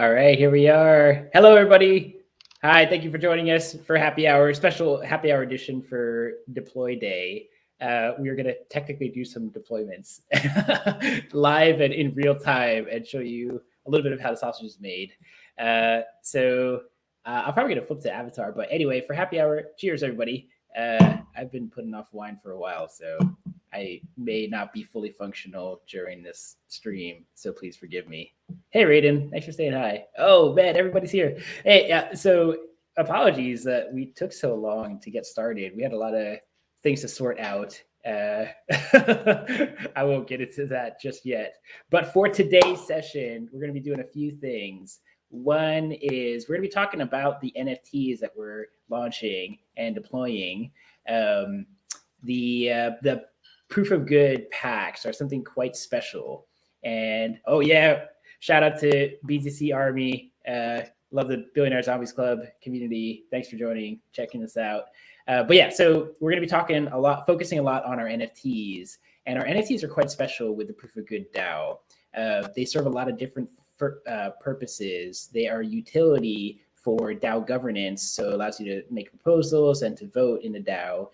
All right, here we are. Hello, everybody. Hi, thank you for joining us for happy hour, special happy hour edition for Deploy Day. We are going to technically do some deployments live and in real time and show you a little bit of how the sausage is made. I'm probably going to flip to Avatar, but anyway, for happy hour, cheers, everybody. I've been putting off wine for a while, so I may not be fully functional during this stream, so please forgive me. Hey, Raiden, thanks for saying hi. Oh, man, everybody's here. Hey, so apologies that we took so long to get started. We had a lot of things to sort out. I won't get into that just yet. But for today's session, we're going to be doing a few things. One is we're going to be talking about the NFTs that we're launching and deploying. The proof of good packs are something quite special. And oh yeah, shout out to BTC Army. Love the Billionaire Zombies Club community. Thanks for joining, checking us out. But yeah, so we're going to be talking a lot, focusing a lot on our NFTs. And our NFTs are quite special with the proof of good DAO. They serve a lot of different purposes. They are utility for DAO governance, so it allows you to make proposals and to vote in the DAO.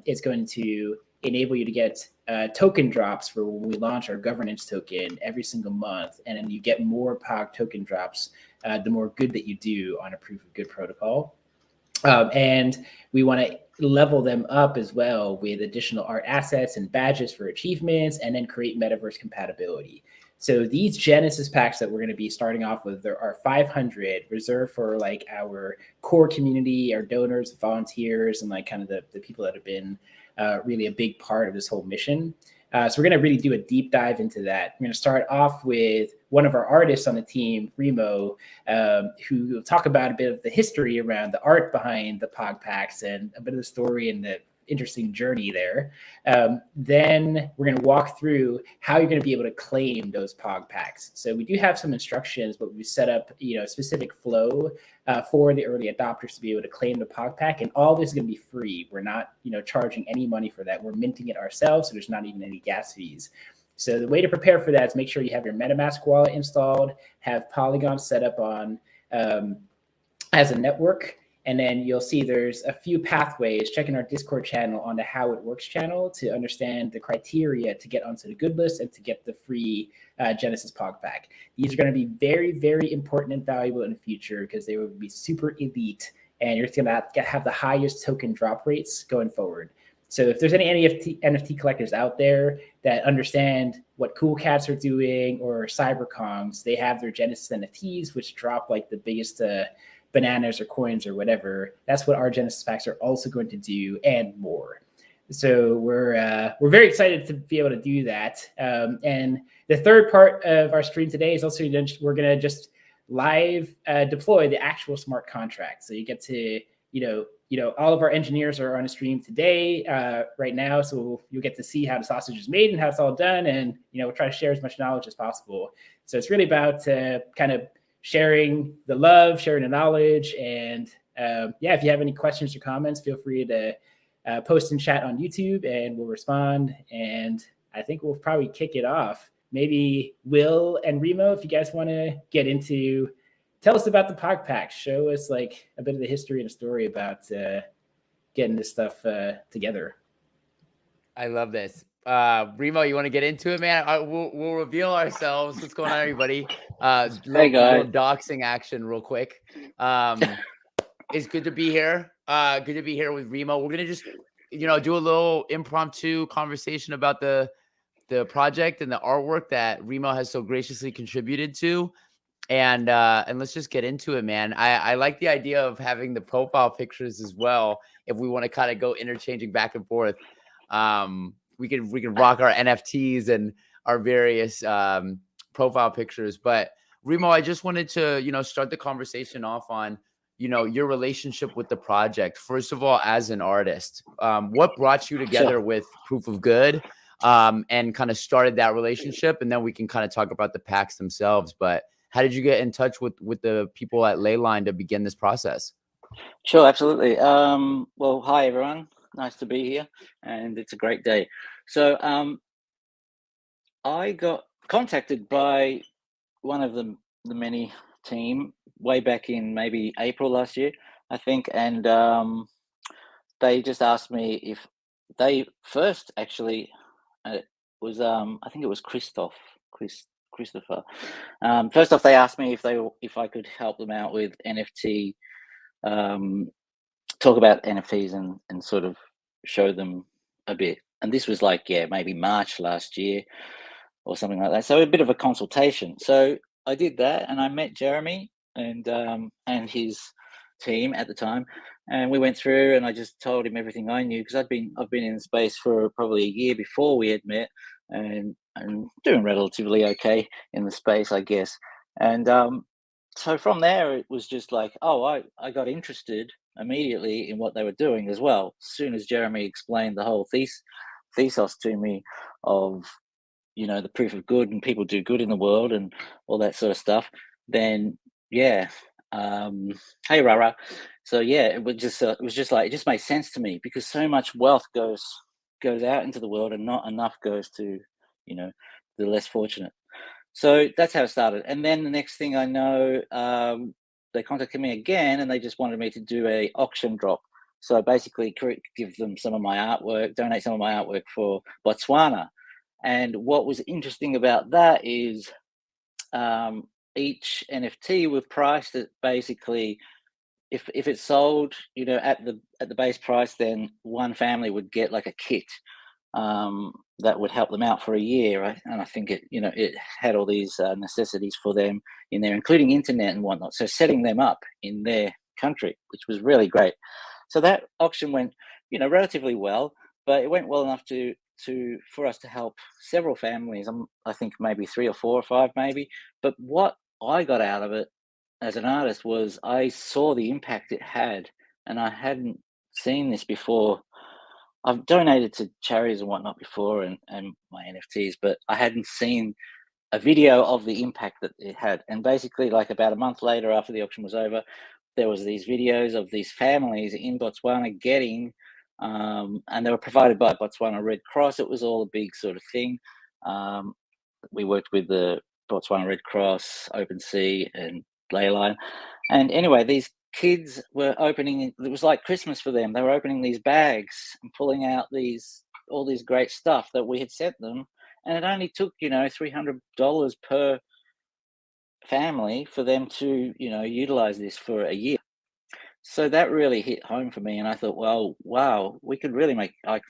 It's going to enable you to get token drops for when we launch our governance token every single month, and then you get more POG token drops the more good that you do on a proof of good protocol. And we want to level them up as well with additional art assets and badges for achievements, and then create metaverse compatibility. So these Genesis packs that we're going to be starting off with, there are 500 reserved for like our core community, our donors, volunteers, and like kind of the people that have been really a big part of this whole mission. So we're going to really do a deep dive into that. We're going to start off with one of our artists on the team, Remo, who will talk about a bit of the history around the art behind the POG packs and a bit of the story and the interesting journey there. Then we're going to walk through how you're going to be able to claim those POG packs. So we do have some instructions, but we set up a specific flow for the early adopters to be able to claim the POG pack, and all this is going to be free. We're not charging any money for that. We're minting it ourselves, so there's not even any gas fees. So the way to prepare for that is make sure you have your MetaMask wallet installed, have Polygon set up on as a network. And then you'll see there's a few pathways. Check in our Discord channel on the How It Works channel to understand the criteria to get onto the good list and to get the free Genesis POG pack. These are going to be very, very important and valuable in the future because they will be super elite, and you're going to have the highest token drop rates going forward. So if there's any NFT collectors out there that understand what Cool Cats are doing or CyberKongs, they have their Genesis NFTs, which drop like the biggest bananas or coins or whatever. That's what our Genesis packs are also going to do, and more. So we're very excited to be able to do that. And the third part of our stream today is also we're going to just live deploy the actual smart contract. So you get to all of our engineers are on a stream today right now, so you'll get to see how the sausage is made and how it's all done, and we'll try to share as much knowledge as possible. So it's really about kind of sharing the love, sharing the knowledge. And if you have any questions or comments, feel free to post in chat on YouTube and we'll respond. And I think we'll probably kick it off. Maybe Will and Remo, if you guys want to get into, tell us about the POG pack. Show us like a bit of the history and a story about getting this stuff together. I love this. Remo, you want to get into it, man? We'll reveal ourselves. What's going on, everybody? Hey, guys. Little doxing action real quick. It's good to be here. Good to be here with Remo. We're going to just, do a little impromptu conversation about the project and the artwork that Remo has so graciously contributed to. And let's just get into it, man. I like the idea of having the profile pictures as well. If we want to kind of go interchanging back and forth, we can rock our NFTs and our various profile pictures. But Remo, I just wanted to start the conversation off on your relationship with the project. First of all, as an artist, what brought you together with Proof of Good, and kind of started that relationship, and then we can kind of talk about the packs themselves. But how did you get in touch with the people at Leyline to begin this process? Sure, absolutely. Well, hi everyone. Nice to be here, and it's a great day. So I got contacted by one of the many team way back in maybe April last year, I think, and they just asked me if they first actually it was I think it was Christopher. First off, they asked me if I could help them out with NFT, talk about NFTs and sort of show them a bit. And this was like, yeah, maybe March last year or something like that. So a bit of a consultation. So I did that, and I met Jeremy and his team at the time, and we went through, and I just told him everything I knew, because I've been in the space for probably a year before we had met, and doing relatively okay in the space, I guess. And so from there, it was just like, oh, I got interested immediately in what they were doing as well. As soon as Jeremy explained the whole thesis to me of, you know, the proof of good and people do good in the world and all that sort of stuff, then yeah, hey Rara. So yeah, it was just like, it just made sense to me, because so much wealth goes out into the world and not enough goes to, you know, the less fortunate. So that's how it started. And then the next thing I know, they contacted me again, and they just wanted me to do a auction drop. So basically give them some of my artwork, donate some of my artwork for Botswana. And what was interesting about that is each NFT were priced at basically, if it sold, you know, at the base price, then one family would get like a kit that would help them out for a year, right? And I think it had all these necessities for them in there, including internet and whatnot. So setting them up in their country, which was really great. So that auction went, you know, relatively well, but it went well enough for us to help several families. I think maybe 3 or 4 or 5 maybe. But what I got out of it as an artist was I saw the impact it had, and I hadn't seen this before. I've donated to charities and whatnot before, and my NFTs, but I hadn't seen a video of the impact that it had. And basically, like about a month later, after the auction was over, there was these videos of these families in Botswana getting, and they were provided by Botswana Red Cross. It was all a big sort of thing. We worked with the Botswana Red Cross, OpenSea, and Leyline. And anyway, these kids were opening, it was like Christmas for them. They were opening these bags and pulling out all these great stuff that we had sent them. And it only took, you know, $300 per family for them to, you know, utilize this for a year. So that really hit home for me. And I thought, well, wow, we could really I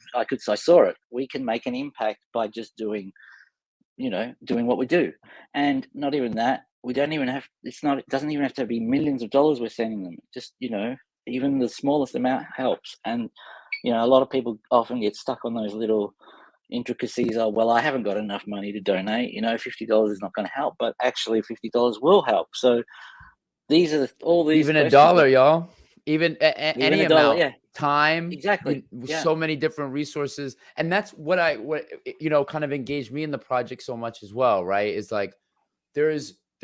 saw it. We can make an impact by just doing what we do. And not even that, we don't even have, it doesn't even have to be millions of dollars we're sending them. Just, you know, even the smallest amount helps. And, you know, a lot of people often get stuck on those little intricacies of, well, I haven't got enough money to donate, you know, $50 is not going to help, but actually $50 will help. So these are all these, even a dollar, y'all, even any a dollar, amount, yeah. Time, Exactly. so many different resources. And that's what you know, kind of engaged me in the project so much as well, right? Is like, there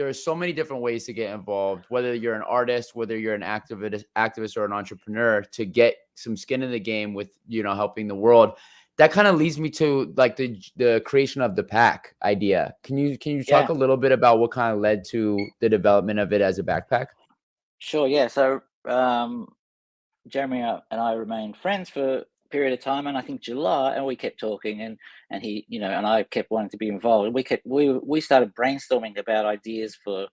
are so many different ways to get involved, whether you're an artist, whether you're an activist or an entrepreneur, to get some skin in the game with, you know, helping the world. That kind of leads me to like the creation of the pack idea. Can you talk a little bit about what kind of led to the development of it as a backpack? Sure. Yeah. So Jeremy and I remained friends for a period of time, and I think July, and we kept talking, and he, you know, and I kept wanting to be involved. We started brainstorming about ideas for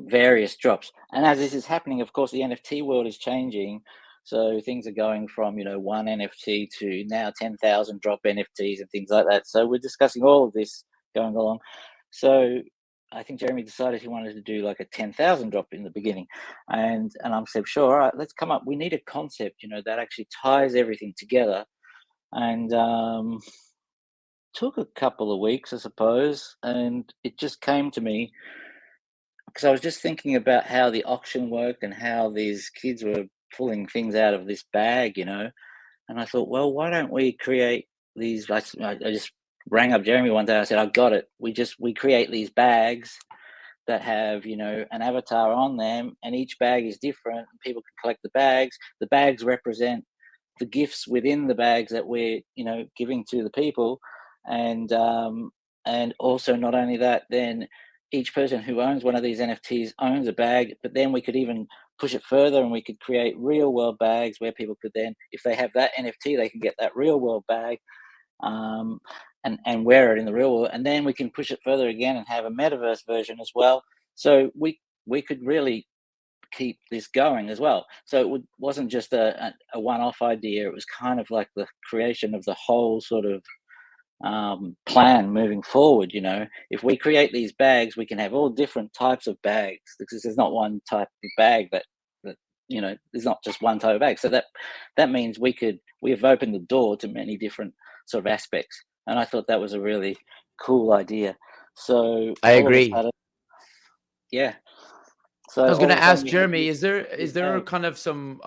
various drops. And as this is happening, of course, the NFT world is changing. So things are going from, you know, 1 NFT to now 10,000 drop NFTs and things like that. So we're discussing all of this going along. So I think Jeremy decided he wanted to do like a 10,000 drop in the beginning. And I said, sure, all right, let's come up. We need a concept, you know, that actually ties everything together. And took a couple of weeks, I suppose. And it just came to me, because I was just thinking about how the auction worked and how these kids were pulling things out of this bag, you know. And I thought, well, why don't we create these? I just rang up Jeremy one day. I said, I got it. We create these bags that have, you know, an avatar on them, and each bag is different. People can collect the bags. The bags represent the gifts within the bags that we're, you know, giving to the people. And also, not only that, then each person who owns one of these NFTs owns a bag, but then we could even push it further and we could create real world bags where people could then, if they have that NFT, they can get that real world bag and wear it in the real world. And then we can push it further again and have a metaverse version as well. So we could really keep this going as well. So it wasn't just a one-off idea. It was kind of like the creation of the whole sort of plan moving forward. If we create these bags, we can have all different types of bags, because there's not one type of bag that there's not just one type of bag. So that means we have opened the door to many different sort of aspects, and I thought that was a really cool idea. So I agree. Yeah. So I was going to ask Jeremy, is there kind of some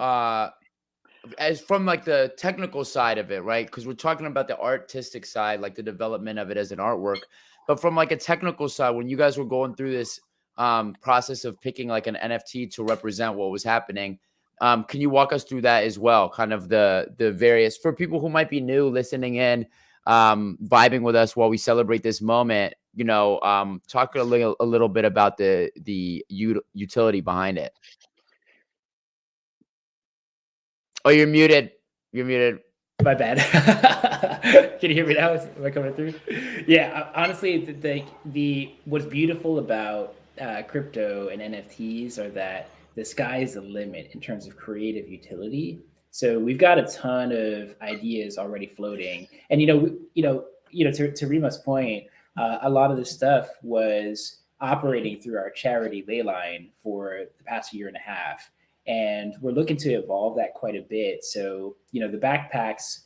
as from like the technical side of it, right? Because we're talking about the artistic side, like the development of it as an artwork, but from like a technical side, when you guys were going through this process of picking like an NFT to represent what was happening, can you walk us through that as well? Kind of the various, for people who might be new listening in, vibing with us while we celebrate this moment, talk a little bit about the utility behind it. Oh, you're muted. You're muted. My bad. Can you hear me now? Am I coming through? Yeah, honestly, the what's beautiful about crypto and NFTs are that the sky is the limit in terms of creative utility. So we've got a ton of ideas already floating, and to Remo's point, a lot of this stuff was operating through our charity Leyline for the past year and a half. And we're looking to evolve that quite a bit. So, the backpacks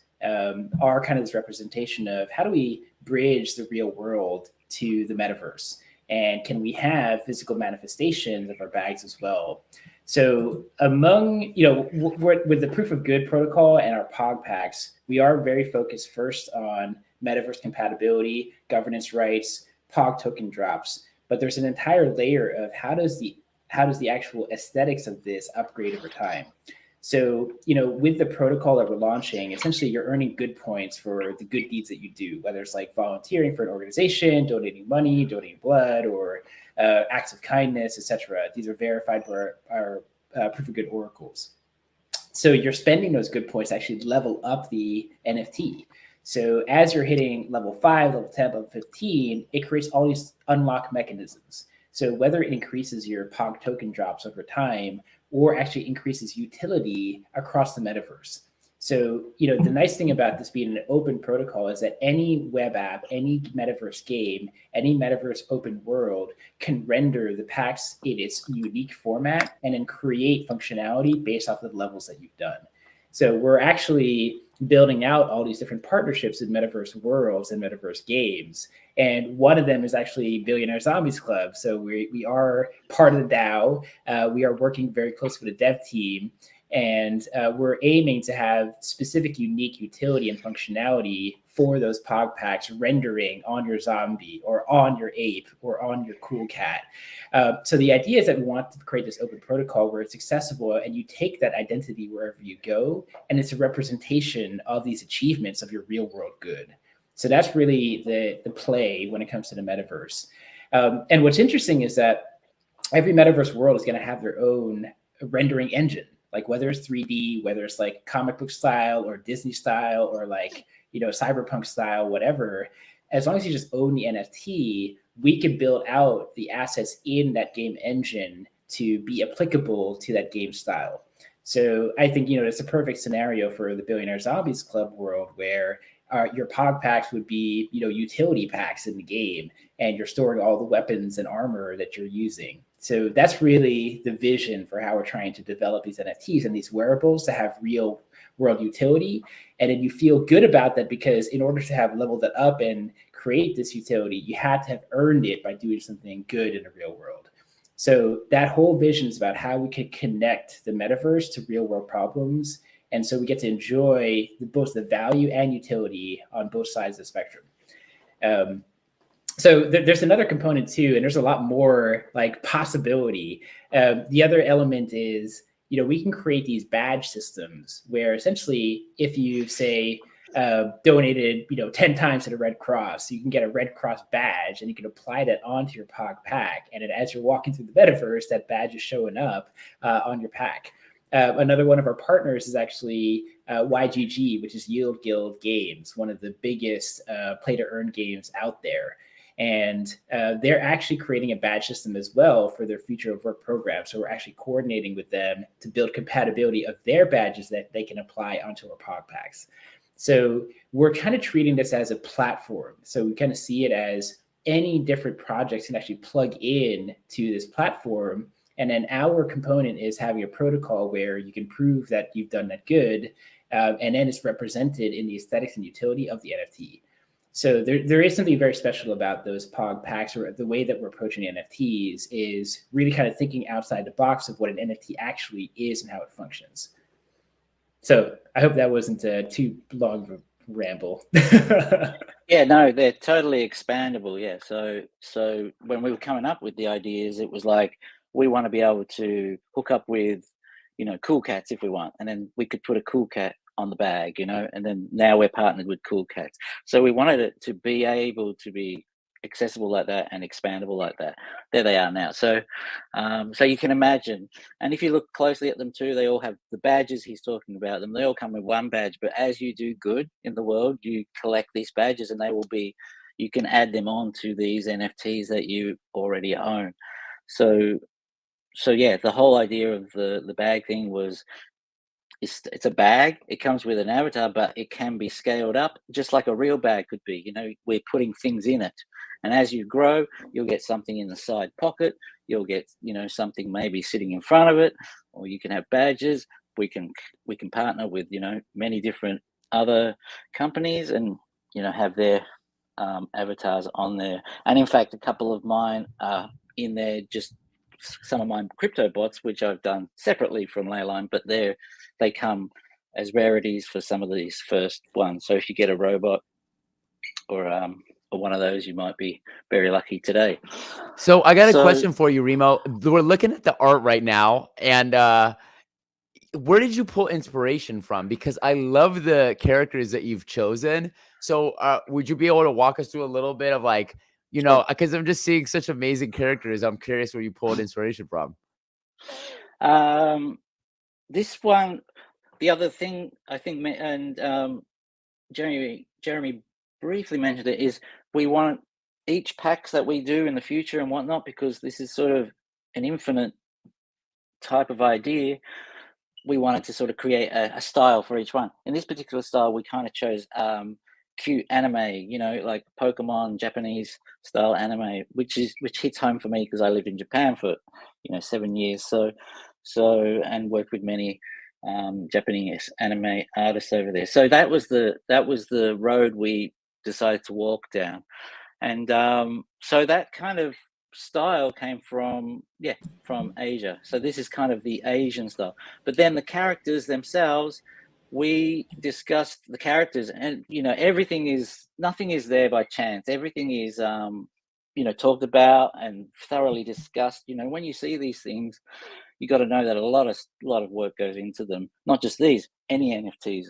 are kind of this representation of how do we bridge the real world to the metaverse? And can we have physical manifestations of our bags as well? So among, with the proof of good protocol and our POG packs, we are very focused first on metaverse compatibility, governance rights, POG token drops. But there's an entire layer of how does the actual aesthetics of this upgrade over time. So, with the protocol that we're launching, essentially you're earning good points for the good deeds that you do, whether it's like volunteering for an organization, donating money, donating blood, or acts of kindness, etc. These are verified by our proof of good oracles. So you're spending those good points to actually level up the NFT. So as you're hitting level 5, level 10, level 15, it creates all these unlock mechanisms. So whether it increases your POG token drops over time or actually increases utility across the metaverse. So, the nice thing about this being an open protocol is that any web app, any metaverse game, any metaverse open world can render the packs in its unique format and then create functionality based off of the levels that you've done. So we're actually building out all these different partnerships in metaverse worlds and metaverse games. And one of them is actually Billionaire Zombies Club. So we are part of the DAO. We are working very closely with the dev team. And we're aiming to have specific unique utility and functionality for those POG packs rendering on your zombie or on your ape or on your cool cat. So the idea is that we want to create this open protocol where it's accessible and you take that identity wherever you go, and it's a representation of these achievements of your real world good. So that's really the play when it comes to the metaverse. And what's interesting is that every metaverse world is going to have their own rendering engine. Like whether it's 3D, whether it's like comic book style or Disney style or like, cyberpunk style, whatever, as long as you just own the NFT, we can build out the assets in that game engine to be applicable to that game style. So I think, it's a perfect scenario for the Billionaire Zombies Club world where your POG packs would be, utility packs in the game, and you're storing all the weapons and armor that you're using. So that's really the vision for how we're trying to develop these NFTs and these wearables to have real world utility. And then you feel good about that because in order to have leveled it up and create this utility, you had to have earned it by doing something good in the real world. So that whole vision is about how we can connect the metaverse to real world problems. And so we get to enjoy both the value and utility on both sides of the spectrum. So there's another component too, and there's a lot more like possibility. The other element is, we can create these badge systems where essentially if you say, donated, 10 times to the Red Cross. So you can get a Red Cross badge and you can apply that onto your POG pack. And then as you're walking through the metaverse, that badge is showing up on your pack. Another one of our partners is actually YGG, which is Yield Guild Games, one of the biggest play to earn games out there. And they're actually creating a badge system as well for their future of work program. So we're actually coordinating with them to build compatibility of their badges that they can apply onto our POG packs. So we're kind of treating this as a platform. So we kind of see it as any different projects can actually plug in to this platform. And then our component is having a protocol where you can prove that you've done that good. And then it's represented in the aesthetics and utility of the NFT. So there is something very special about those POG packs, or the way that we're approaching NFTs is really kind of thinking outside the box of what an NFT actually is and how it functions. So I hope that wasn't too long of a ramble. Yeah, no, they're totally expandable. Yeah. So when we were coming up with the ideas, it was like, we want to be able to hook up with, Cool Cats if we want, and then we could put a Cool Cat on the bag, and then now we're partnered with Cool Cats. So we wanted it to be able to be accessible like that and expandable like that. There they are now. So you can imagine, and if you look closely at them too, they all have the badges he's talking about them. They all come with one badge, but as you do good in the world, you collect these badges and you can add them on to these NFTs that you already own. So yeah, the whole idea of the bag thing was, it's a bag. It comes with an avatar, but it can be scaled up just like a real bag could be. We're putting things in it, and as you grow, you'll get something in the side pocket. You'll get something maybe sitting in front of it, or you can have badges. We can partner with many different other companies and have their avatars on there. And in fact, a couple of mine are in there, just some of my crypto bots, which I've done separately from Leyline, but they come as rarities for some of these first ones. So if you get a robot or one of those, you might be very lucky today. So I got a question for you, Remo. We're looking at the art right now, and where did you pull inspiration from? Because I love the characters that you've chosen. So would you be able to walk us through a little bit of because I'm just seeing such amazing characters. I'm curious where you pulled inspiration from. This one, the other thing I think, and Jeremy briefly mentioned it, is we want each packs that we do in the future and whatnot, because this is sort of an infinite type of idea. We wanted to sort of create a style for each one. In this particular style, we kind of chose cute anime, like Pokemon, Japanese style anime, which hits home for me because I lived in Japan for 7 years. So and worked with many Japanese anime artists over there. So that was the road we decided to walk down, and so that kind of style came from Asia. So this is kind of the Asian style. But then the characters themselves, we discussed the characters, and nothing is there by chance. Everything is talked about and thoroughly discussed. When you see these things, you got to know that a lot of work goes into them. Not just these, any NFTs.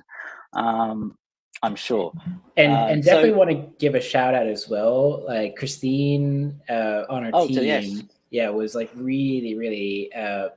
I'm sure. And definitely want to give a shout out as well. Like Christine on our team, was like really, really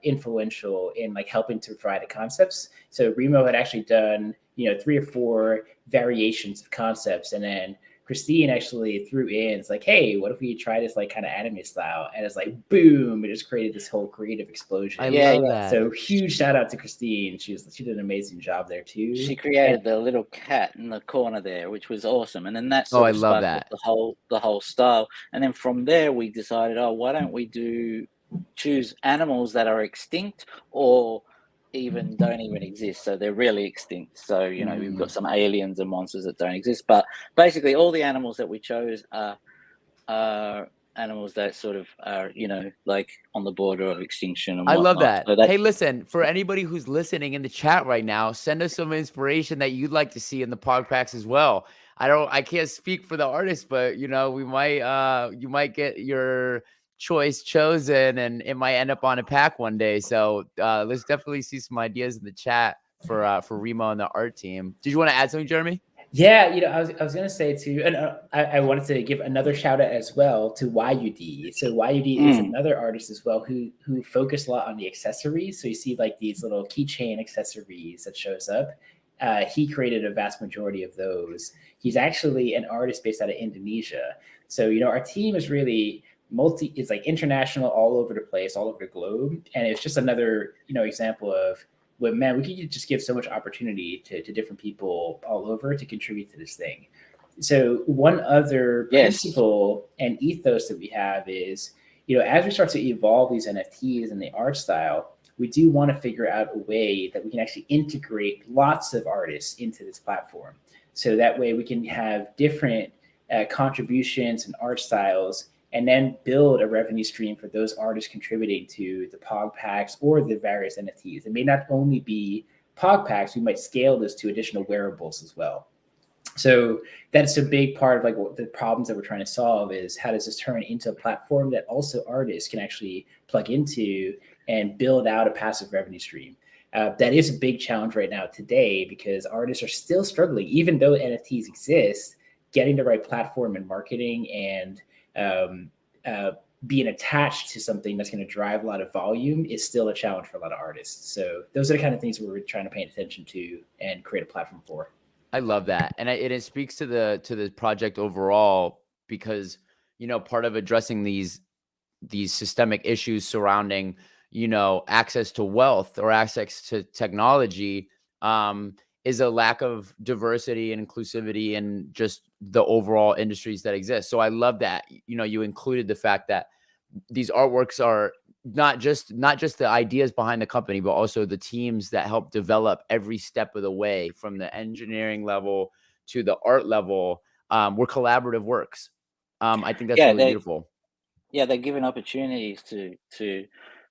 influential in like helping to provide the concepts. So Remo had actually done 3 or 4 variations of concepts, and then Christine actually threw in, it's like, hey, what if we try this like kind of anime style? And it's like, boom, it just created this whole creative explosion. I love that. So huge shout out to Christine. She did an amazing job there too. She created the little cat in the corner there, which was awesome. And then that sort of sparked the whole style. And then from there we decided, why don't we choose animals that are extinct or don't even exist, so they're really extinct. So we've got some aliens and monsters that don't exist, but basically all the animals that we chose are animals that sort of are like on the border of extinction and whatnot. I love that. So hey, listen, for anybody who's listening in the chat right now, send us some inspiration that you'd like to see in the POG packs as well. I can't speak for the artist, but you might get your choice chosen and it might end up on a pack one day. So let's definitely see some ideas in the chat for Remo and the art team. Did you want to add something, Jeremy? Yeah, I was gonna say too, and I wanted to give another shout out as well to YUD. So YUD is Mm. another artist as well who focused a lot on the accessories. So you see like these little keychain accessories that shows up. He created a vast majority of those. He's actually an artist based out of Indonesia. So our team is really it's like international, all over the place, all over the globe, and it's just another example of, but man, we could just give so much opportunity to different people all over to contribute to this thing. So one other Yes. principle and ethos that we have is, as we start to evolve these NFTs and the art style, we do want to figure out a way that we can actually integrate lots of artists into this platform. So that way we can have different contributions and art styles, and then build a revenue stream for those artists contributing to the POG packs or the various NFTs. It may not only be POG packs, we might scale this to additional wearables as well. So that's a big part of like what the problems that we're trying to solve is, how does this turn into a platform that also artists can actually plug into and build out a passive revenue stream. That is a big challenge right now today, because artists are still struggling, even though NFTs exist, getting the right platform and marketing and being attached to something that's going to drive a lot of volume is still a challenge for a lot of artists. So those are the kind of things we're trying to pay attention to and create a platform for. I love that, and it speaks to the project overall, because part of addressing these systemic issues surrounding access to wealth or access to technology is a lack of diversity and inclusivity in just the overall industries that exist. So I love that you included the fact that these artworks are not just the ideas behind the company, but also the teams that help develop every step of the way, from the engineering level to the art level. Were collaborative works. I think that's Yeah, really beautiful. they're giving opportunities to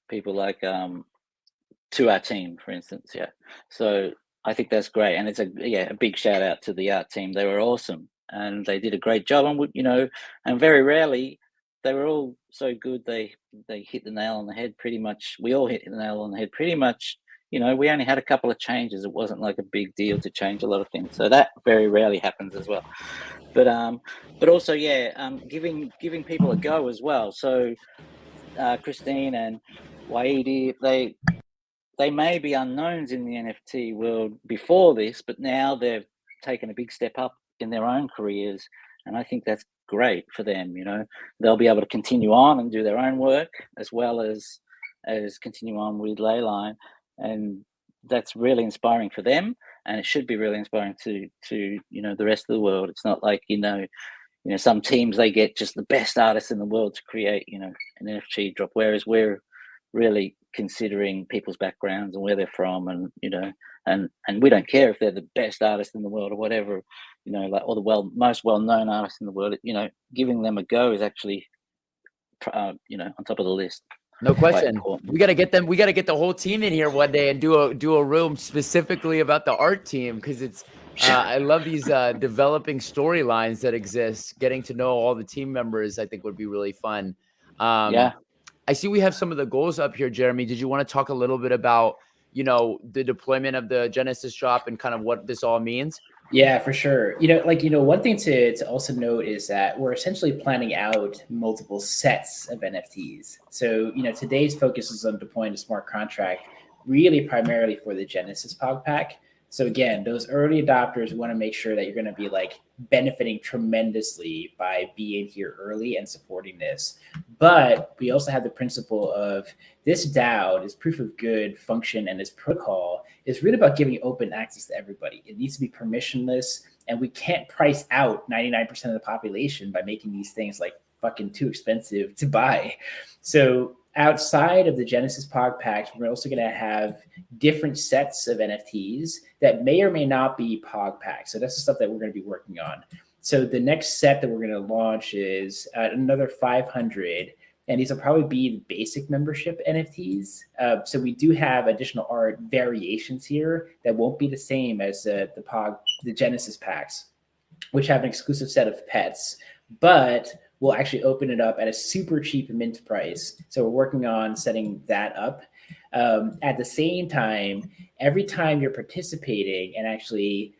people like to our team, for instance. Yeah, so I think that's great, and it's a big shout out to the art team. They were awesome, and they did a great job. And and very rarely they were all so good. They hit the nail on the head pretty much. We all hit the nail on the head pretty much. We only had a couple of changes. It wasn't like a big deal to change a lot of things. So that very rarely happens as well. But also, yeah, giving people a go as well. So Christine and Waidi, they may be unknowns in the NFT world before this, but now they've taken a big step up in their own careers, and I think that's great for them. They'll be able to continue on and do their own work, as well as continue on with Leyline, and that's really inspiring for them, and it should be really inspiring to the rest of the world. It's not like some teams, they get just the best artists in the world to create an NFT drop, whereas we're really considering people's backgrounds and where they're from, and and we don't care if they're the best artist in the world or whatever, like, or the most well-known artist in the world. Giving them a go is actually on top of the list. No Quite question. important. We got to get them. We got to get the whole team in here one day and do a room specifically about the art team, because it's. I love these developing storylines that exist. Getting to know all the team members, I think, would be really fun. Yeah. I see we have some of the goals up here, Jeremy. Did you want to talk a little bit about the deployment of the Genesis drop and kind of what this all means? Yeah, for sure. One thing to also note is that we're essentially planning out multiple sets of NFTs. So, today's focus is on deploying a smart contract, really primarily for the Genesis POG pack. So again, those early adopters want to make sure that you're going to be like benefiting tremendously by being here early and supporting this. But we also have the principle of this DAO, this proof of good function, and this protocol is really about giving open access to everybody. It needs to be permissionless, and we can't price out 99% of the population by making these things like fucking too expensive to buy. So outside of the Genesis POG packs, we're also going to have different sets of NFTs that may or may not be POG packs. So that's the stuff that we're going to be working on. So the next set that we're going to launch is another 500, and these will probably be the basic membership NFTs. So we do have additional art variations here that won't be the same as the Genesis packs, which have an exclusive set of pets, but we'll actually open it up at a super cheap mint price. So we're working on setting that up. At the same time, every time you're participating and actually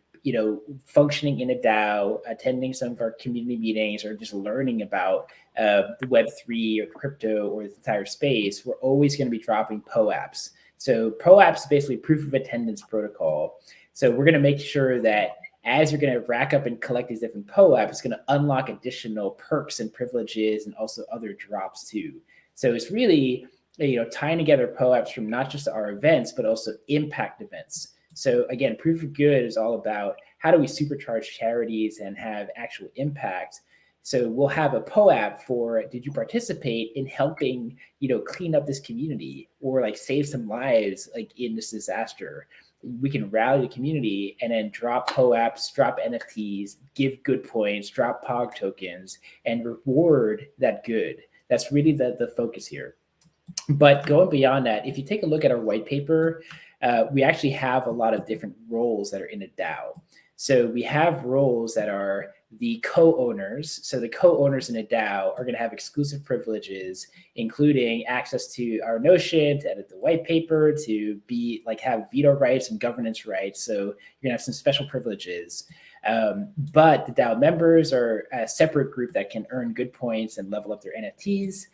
functioning in a DAO, attending some of our community meetings, or just learning about the Web3 or crypto or the entire space, we're always going to be dropping POAPs. So POAPs is basically proof of attendance protocol. So we're going to make sure that as you're going to rack up and collect these different POAPs, it's going to unlock additional perks and privileges and also other drops too. So it's really, tying together POAPs from not just our events, but also impact events. So again, proof of good is all about how do we supercharge charities and have actual impact. So we'll have a POAP for, did you participate in helping, clean up this community or like save some lives like in this disaster? We can rally the community and then drop POAPs, drop NFTs, give good points, drop POG tokens, and reward that good. That's really the focus here. But going beyond that, if you take a look at our white paper, we actually have a lot of different roles that are in a DAO. So we have roles that are the co-owners. So the co-owners in a DAO are going to have exclusive privileges, including access to our Notion, to edit the white paper, to have veto rights and governance rights. So you're going to have some special privileges. But the DAO members are a separate group that can earn good points and level up their NFTs.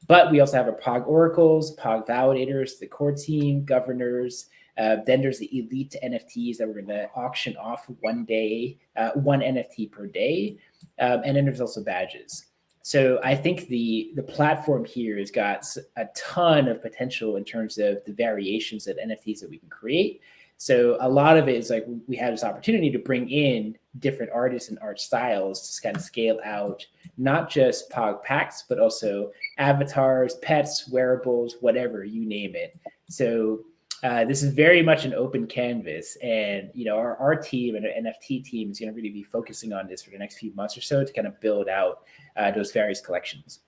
But we also have our POG oracles, POG validators, the core team, governors. Then there's the elite NFTs that we're going to auction off one day, one NFT per day. And then there's also badges. So I think the platform here has got a ton of potential in terms of the variations of NFTs that we can create. So a lot of it is like we have this opportunity to bring in different artists and art styles to kind of scale out not just POG packs, but also avatars, pets, wearables, whatever, you name it. So this is very much an open canvas, and our team and our NFT team is going to really be focusing on this for the next few months or so to kind of build out those various collections.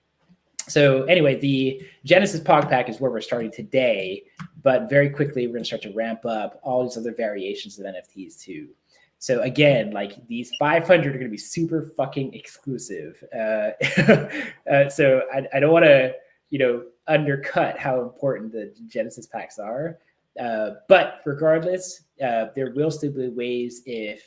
So anyway, the Genesis POG pack is where we're starting today, but very quickly we're going to start to ramp up all these other variations of NFTs too. So again, like these 500 are going to be super fucking exclusive. So I don't want to undercut how important the Genesis packs are. But regardless, there will still be ways if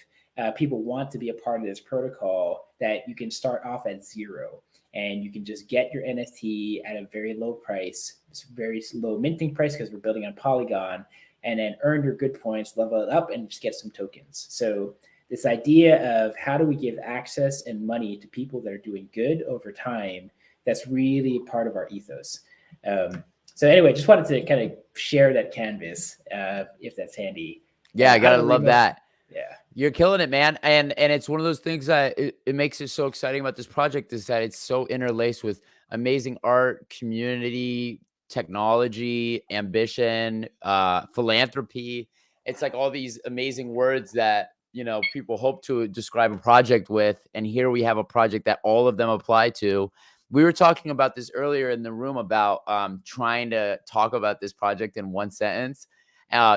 people want to be a part of this protocol that you can start off at 0 and you can just get your NFT at a very low price. It's very low minting price because we're building on Polygon, and then earn your good points, level it up, and just get some tokens. So this idea of how do we give access and money to people that are doing good over time, that's really part of our ethos. So anyway, just wanted to kind of share that canvas, if that's handy. Yeah, I gotta love that. Yeah, you're killing it, man. And it's one of those things that it makes it so exciting about this project is that it's so interlaced with amazing art, community, technology, ambition, philanthropy. It's like all these amazing words that people hope to describe a project with. And here we have a project that all of them apply to. We were talking about this earlier in the room about trying to talk about this project in one sentence.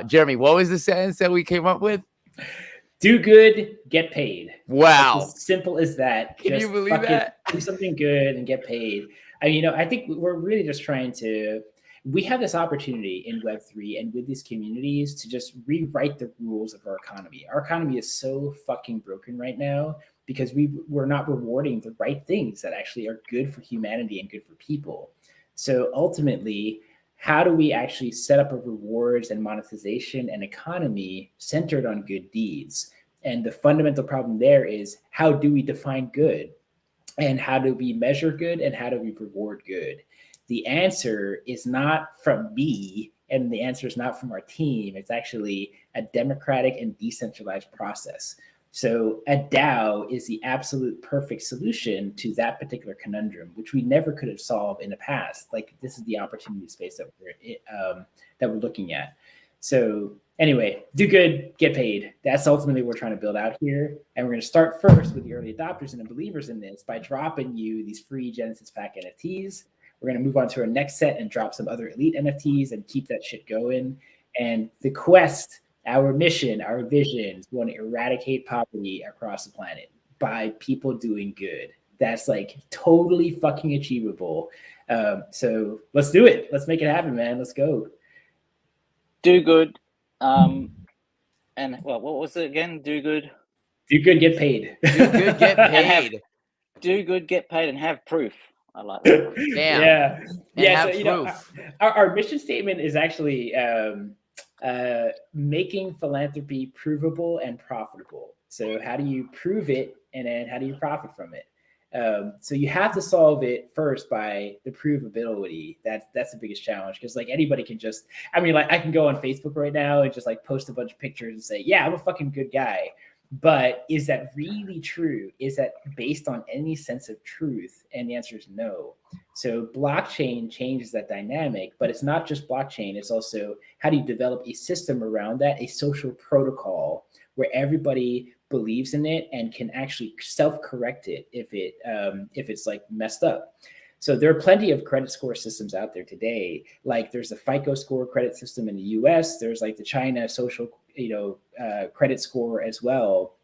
Jeremy, what was the sentence that we came up with? Do good, get paid. Wow. It's as simple as that. Can you believe that? Do something good and get paid. I think we're really just trying to, we have this opportunity in Web3 and with these communities to just rewrite the rules of our economy. Our economy is so fucking broken right now because we're not rewarding the right things that actually are good for humanity and good for people. So ultimately, how do we actually set up a rewards and monetization and economy centered on good deeds? And the fundamental problem there is, how do we define good? And how do we measure good? And how do we reward good? The answer is not from me, and the answer is not from our team. It's actually a democratic and decentralized process. So a DAO is the absolute perfect solution to that particular conundrum, which we never could have solved in the past. Like, this is the opportunity space that we're looking at. So anyway, do good, get paid. That's ultimately what we're trying to build out here. And we're going to start first with the early adopters and the believers in this by dropping you these free Genesis Pack NFTs. We're going to move on to our next set and drop some other elite NFTs and keep that shit going. And the quest, our mission, our vision is we want to eradicate poverty across the planet by people doing good. That's like totally fucking achievable. So let's do it. Let's make it happen, man. Let's go. Do good. And well, what was it again? Do good. Do good, get paid. Do good, get paid. Do good, get paid, and have proof. I like that one. Damn. Yeah. And Yeah. have So, you know, proof. our mission statement is actually making philanthropy provable and profitable. So how do you prove it, and then how do you profit from it? So you have to solve it first by the provability. That's the biggest challenge, because like anybody can just, I mean, like I can go on Facebook right now and just like post a bunch of pictures and say, yeah, I'm a fucking good guy. But is that really true? Is that based on any sense of truth? And the answer is no. So blockchain changes that dynamic, but it's not just blockchain. It's also how do you develop a system around that, a social protocol where everybody believes in it and can actually self-correct it if it's like messed up. So there are plenty of credit score systems out there today. Like there's a FICO score credit system in the US. There's like the China social, credit score as well.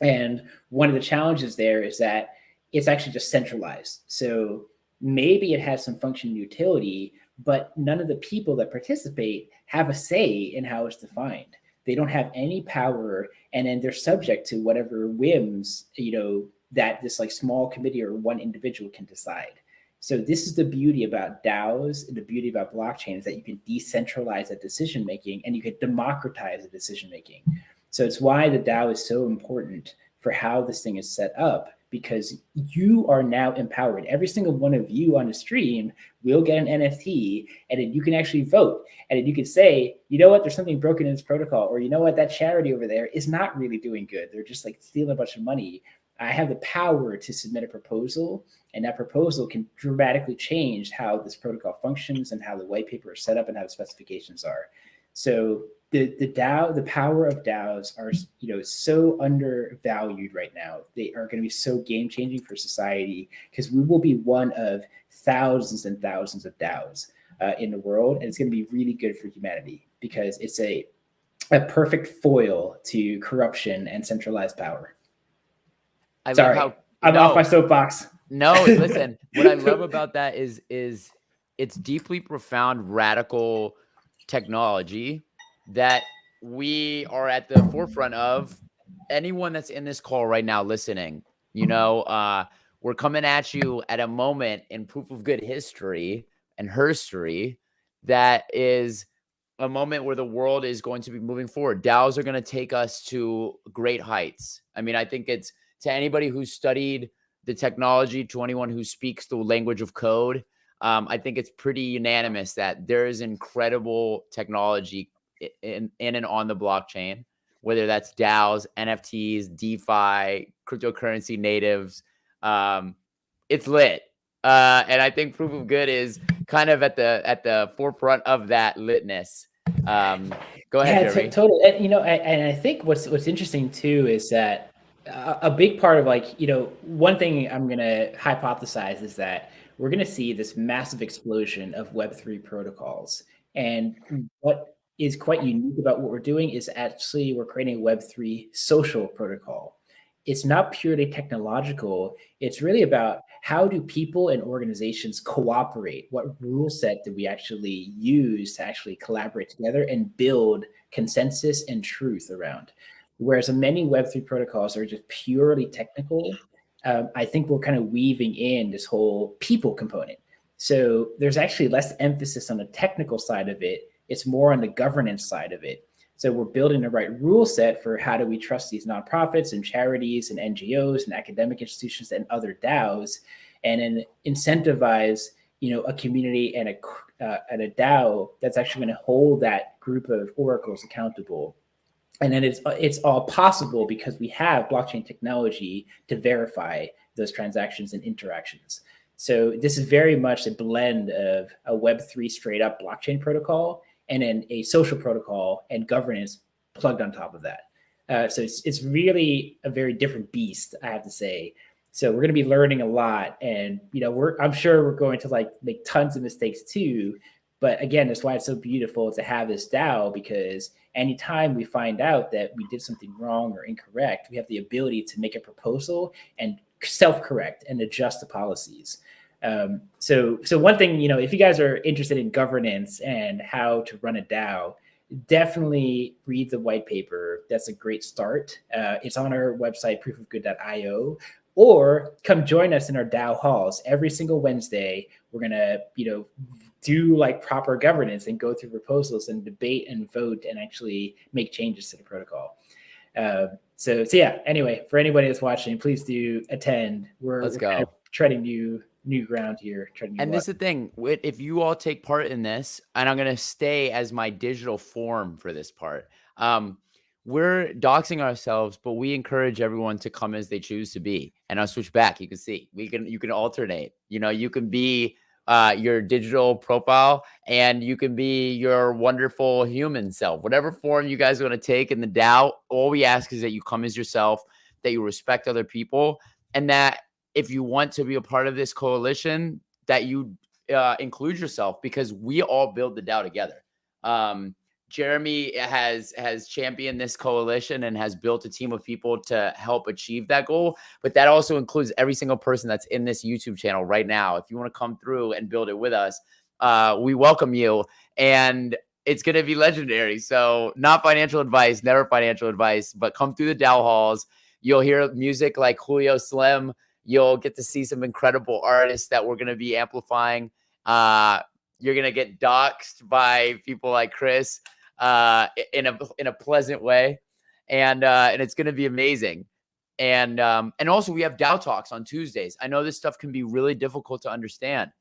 And one of the challenges there is that it's actually just centralized. So maybe it has some function and utility, but none of the people that participate have a say in how it's defined. They don't have any power, and then they're subject to whatever whims, that this like small committee or one individual can decide. So this is the beauty about DAOs, and the beauty about blockchain is that you can decentralize that decision making and you can democratize the decision making. So it's why the DAO is so important for how this thing is set up, because you are now empowered. Every single one of you on the stream will get an NFT, and then you can actually vote. And then you can say, you know what, there's something broken in this protocol, or you know what, that charity over there is not really doing good. They're just like stealing a bunch of money. I have the power to submit a proposal, and that proposal can dramatically change how this protocol functions and how the white paper is set up and how the specifications are. So the DAO, the power of DAOs are, so undervalued right now. They are going to be so game changing for society, because we will be one of thousands and thousands of DAOs in the world, and it's going to be really good for humanity because it's a perfect foil to corruption and centralized power. Sorry, I'm off my soapbox. No, listen, what I love about that is it's deeply profound, radical technology that we are at the forefront of. Anyone that's in this call right now listening, we're coming at you at a moment in proof of good history and herstory that is a moment where the world is going to be moving forward. DAOs are going to take us to great heights. I mean, I think it's, to anybody who's studied the technology, to anyone who speaks the language of code, I think it's pretty unanimous that there is incredible technology in and on the blockchain, whether that's DAOs, NFTs, DeFi, cryptocurrency natives. It's lit. And I think proof of good is kind of at the forefront of that litness. Go ahead, Jeremy. Totally. And I think what's interesting too is that a big part of one thing I'm going to hypothesize is that we're going to see this massive explosion of Web3 protocols. And what is quite unique about what we're doing is actually we're creating a Web3 social protocol. It's not purely technological. It's really about how do people and organizations cooperate? What rule set do we actually use to actually collaborate together and build consensus and truth around? Whereas many Web3 protocols are just purely technical, I think we're kind of weaving in this whole people component. So there's actually less emphasis on the technical side of it. It's more on the governance side of it. So we're building the right rule set for how do we trust these nonprofits and charities and NGOs and academic institutions and other DAOs, and then incentivize a community and a DAO that's actually going to hold that group of oracles accountable. And then it's all possible because we have blockchain technology to verify those transactions and interactions. So this is very much a blend of a Web3 straight up blockchain protocol and then a social protocol and governance plugged on top of that. So it's really a very different beast, I have to say. So we're going to be learning a lot, and I'm sure we're going to make tons of mistakes too. But again, that's why it's so beautiful to have this DAO, because anytime we find out that we did something wrong or incorrect, we have the ability to make a proposal and self-correct and adjust the policies. So one thing, if you guys are interested in governance and how to run a DAO, definitely read the white paper. That's a great start. It's on our website, proofofgood.io, or come join us in our DAO halls every single Wednesday. We're gonna, do like proper governance and go through proposals and debate and vote and actually make changes to the protocol. So yeah, anyway, for anybody that's watching, please do attend. Let's We're go. kind of treading new ground here. And this is the thing, if you all take part in this, and I'm going to stay as my digital form for this part, we're doxing ourselves, but we encourage everyone to come as they choose to be. And I'll switch back. You can see, you can alternate, you can be your digital profile, and you can be your wonderful human self, whatever form you guys want to take in the DAO. All we ask is that you come as yourself, that you respect other people, and that if you want to be a part of this coalition, that you include yourself, because we all build the DAO together. Jeremy has championed this coalition and has built a team of people to help achieve that goal. But that also includes every single person that's in this YouTube channel right now. If you want to come through and build it with us, we welcome you. And it's going to be legendary. So not financial advice, never financial advice, but come through the DAO halls. You'll hear music like Julio Slim. You'll get to see some incredible artists that we're going to be amplifying. You're going to get doxxed by people like Chris in a pleasant way. And it's going to be amazing. And also we have DAO talks on Tuesdays. I know this stuff can be really difficult to understand,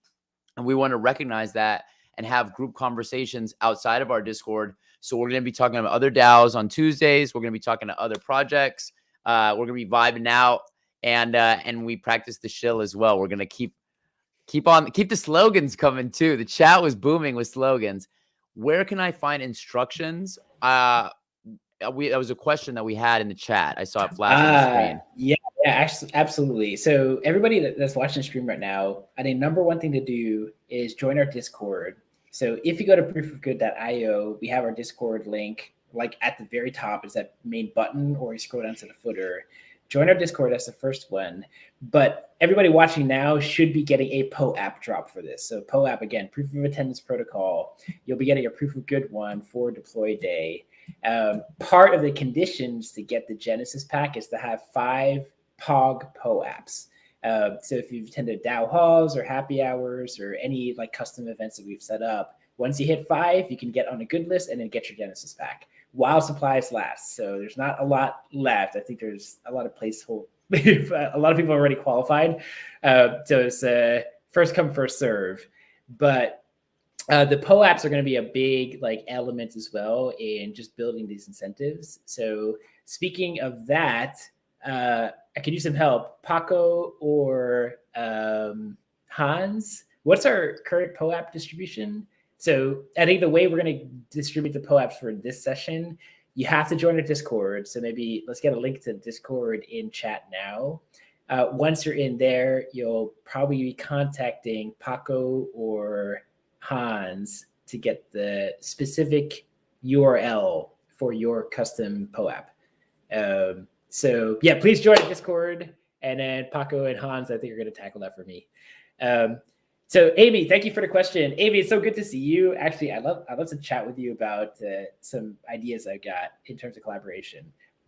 and we want to recognize that and have group conversations outside of our Discord. So we're going to be talking about other DAOs on Tuesdays. We're going to be talking to other projects. We're going to be vibing out, and we practice the shill as well. We're going to keep the slogans coming too. The chat was booming with slogans. Where can I find instructions? That was a question that we had in the chat. I saw it flash on the screen. Yeah, actually, absolutely. So everybody that's watching the stream right now, I think number one thing to do is join our Discord. So if you go to proofofgood.io, we have our Discord link, like at the very top is that main button, or you scroll down to the footer. Join our Discord. That's the first one. But everybody watching now should be getting a POAP drop for this. So POAP, again, proof of attendance protocol. You'll be getting a proof of good one for deploy day. Part of the conditions to get the Genesis pack is to have 5 POG POAPs. So if you've attended DAO halls or happy hours or any like custom events that we've set up, once you hit 5, you can get on a good list and then get your Genesis pack while supplies last. So there's not a lot left. I think there's a lot of placeholder. A lot of people already qualified. So it's first come, first serve. But the POAPs are going to be a big like element as well in just building these incentives. So speaking of that, I could use some help. Paco or Hans, what's our current POAP distribution? So I think the way we're going to distribute the POAPs for this session, you have to join our Discord. So maybe let's get a link to Discord in chat now. Once you're in there, you'll probably be contacting Paco or Hans to get the specific URL for your custom POAP. So yeah, please join the Discord. And then Paco and Hans, I think are going to tackle that for me. So Amy, thank you for the question. Amy, it's so good to see you. Actually, I'd love to chat with you about some ideas I've got in terms of collaboration.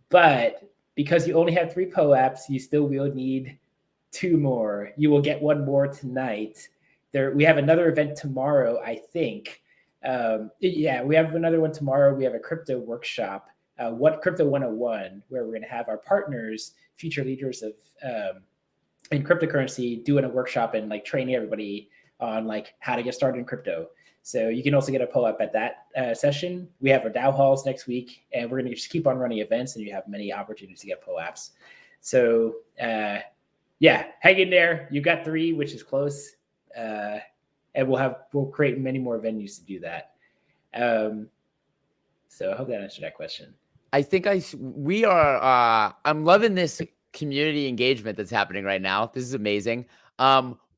But because you only have 3 POAPs, you still will need 2 more. You will get 1 more tonight. We have another event tomorrow, I think. Yeah, we have another one tomorrow. We have a crypto workshop, Crypto 101, where we're going to have our partners, future leaders of in cryptocurrency, doing a workshop and like training everybody on like how to get started in crypto. So you can also get a POAP at that session. We have our DAO halls next week, and we're going to just keep on running events, and you have many opportunities to get POAPs. So yeah, hang in there. You got 3, which is close, and we'll create many more venues to do that. So I hope that answered that question. I think we are. I'm loving this community engagement that's happening right now. This is amazing.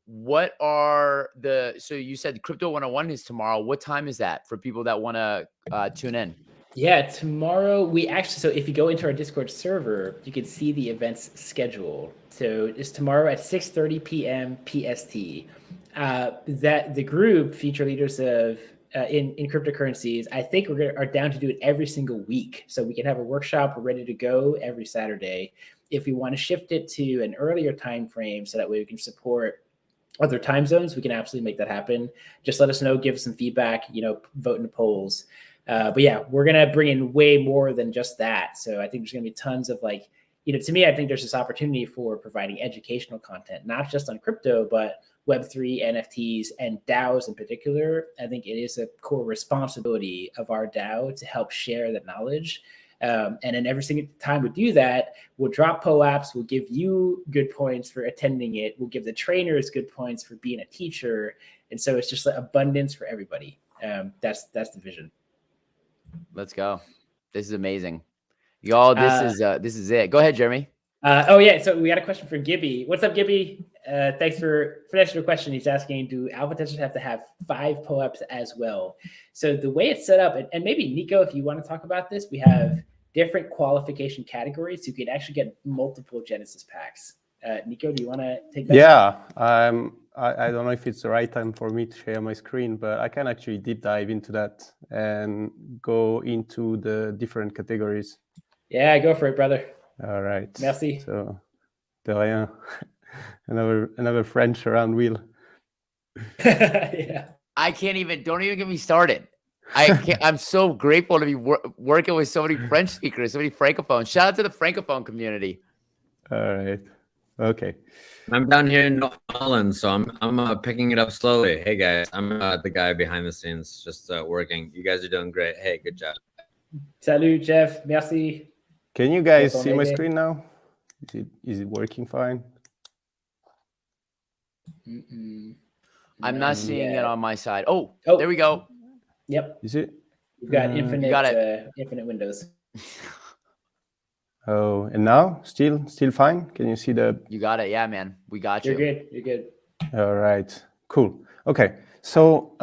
What are so you said Crypto 101 is tomorrow. What time is that for people that want to tune in? Yeah, tomorrow so if you go into our Discord server, you can see the event's schedule. So it's tomorrow at 6:30 p.m. PST. That the group, feature leaders of in cryptocurrencies, I think are down to do it every single week. So we can have a workshop ready to go every Saturday. If we want to shift it to an earlier time frame, so that way we can support other time zones, we can absolutely make that happen. Just let us know, give us some feedback, vote in the polls. But yeah, we're going to bring in way more than just that. So I think there's going to be tons of to me, I think there's this opportunity for providing educational content, not just on crypto, but Web3, NFTs, and DAOs in particular. I think it is a core responsibility of our DAO to help share that knowledge. And then every single time we do that, we'll drop POAPs, we'll give you good points for attending it, we'll give the trainers good points for being a teacher. And so it's just like abundance for everybody. That's the vision. Let's go. This is amazing. Y'all, this is it. Go ahead, Jeremy. So we got a question for Gibby. What's up, Gibby? Thanks for the extra question. He's asking, do alpha testers have to have 5 POAPs as well? So the way it's set up, and maybe Nico, if you want to talk about this, we have different qualification categories. So you could actually get multiple Genesis packs. Nico, do you want to take that? Yeah, I don't know if it's the right time for me to share my screen, but I can actually deep dive into that and go into the different categories. Yeah, go for it, brother. All right. Merci. So, de rien. another French around wheel. Yeah. Don't even get me started. I'm so grateful to be working with so many French speakers, so many Francophones. Shout out to the Francophone community. All right. Okay. I'm down here in North Holland, so I'm picking it up slowly. Hey guys, I'm the guy behind the scenes, just working. You guys are doing great. Hey, good job. Salut, Jeff. Merci. Can you guys see my screen now? Is it working fine? I'm not seeing it on my side. Oh, there we go. Yep. Is it? You've got infinite windows. Oh, and now still fine? Can you see the? You got it. Yeah, man. We got you. You're good. All right. Cool. Okay. So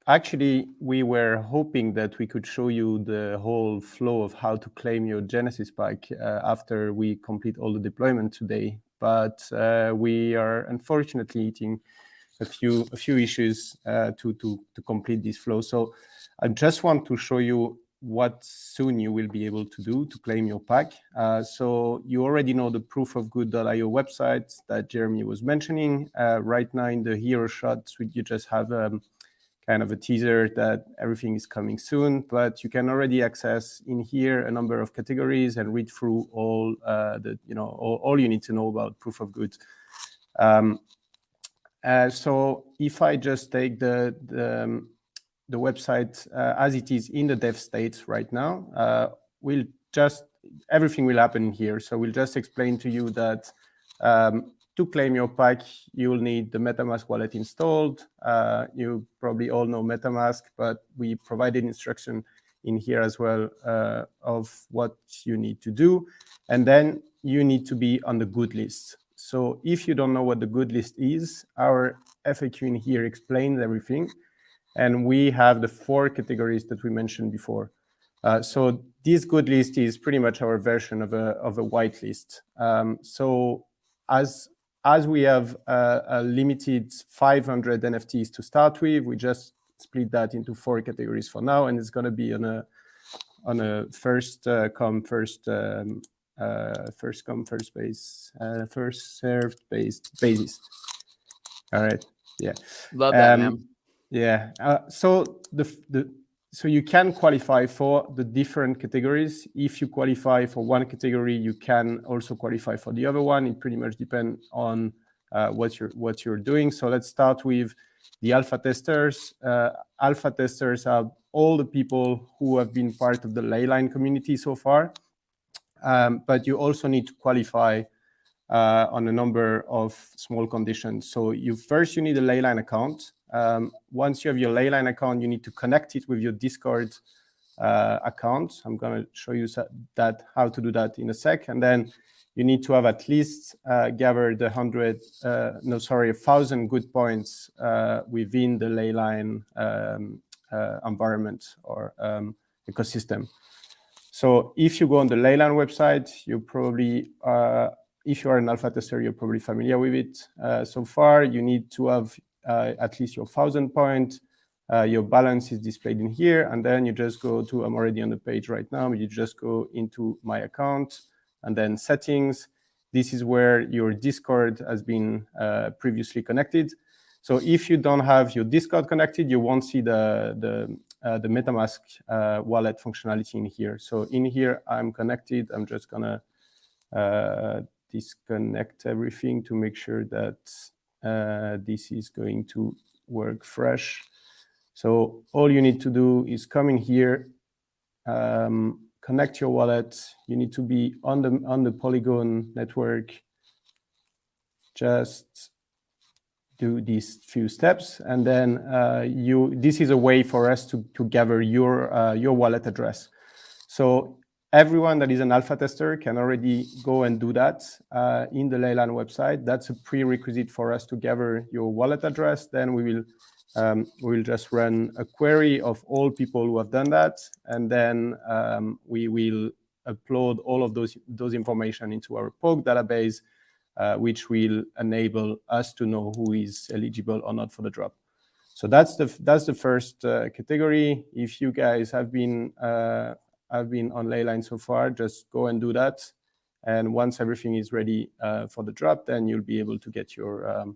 actually, we were hoping that we could show you the whole flow of how to claim your Genesis pack after we complete all the deployment today. But we are unfortunately hitting a few issues to complete this flow. So I just want to show you what soon you will be able to do to claim your pack. So you already know the proofofgood.io website that Jeremy was mentioning. Right now in the hero shots, you just have kind of a teaser that everything is coming soon, but you can already access in here a number of categories and read through all all you need to know about proof of good. So if I just take the website as it is in the dev state right now, everything will happen here. So we'll just explain to you that to claim your pack, you will need the MetaMask wallet installed. You probably all know MetaMask, but we provided instruction in here as well of what you need to do. And then you need to be on the good list. So if you don't know what the good list is, our FAQ in here explains everything. And we have the 4 categories that we mentioned before. So this good list is pretty much our version of a white list. So as we have a limited 500 NFTs to start with, we just split that into 4 categories for now, and it's going to be on a first come first served basis. All right. Yeah. Love that, man. Yeah. So so you can qualify for the different categories. If you qualify for one category, you can also qualify for the other one. It pretty much depends on what you're doing. So let's start with the alpha testers. Alpha testers are all the people who have been part of the Leyline community so far. But you also need to qualify on a number of small conditions. So you need a Leyline account. Once you have your Leyline account, you need to connect it with your Discord account. I'm going to show you how to do that in a sec. And then you need to have at least gathered 1,000 good points within the Leyline environment or ecosystem. So if you go on the Leyline website, you probably, if you are an alpha tester, you're probably familiar with it. So far, you need to have at least your 1,000 points, Your balance is displayed in here, and then you just go to, I'm already on the page right now, you just go into my account and then settings. This is where your Discord has been previously connected. So if you don't have your Discord connected, you won't see the MetaMask wallet functionality in here. So in here, I'm connected. I'm just gonna disconnect everything to make sure that this is going to work fresh. So all you need to do is come in here, connect your wallet. You need to be on the Polygon network. Just do these few steps, and then this is a way for us to gather your wallet address. So everyone that is an alpha tester can already go and do that in the Leyland website. That's a prerequisite for us to gather your wallet address. Then we will just run a query of all people who have done that, and then we will upload all of those information into our POG database, which will enable us to know who is eligible or not for the drop. So that's the first category. If you guys have been on Leyline so far, just go and do that. And once everything is ready for the drop, then you'll be able to get your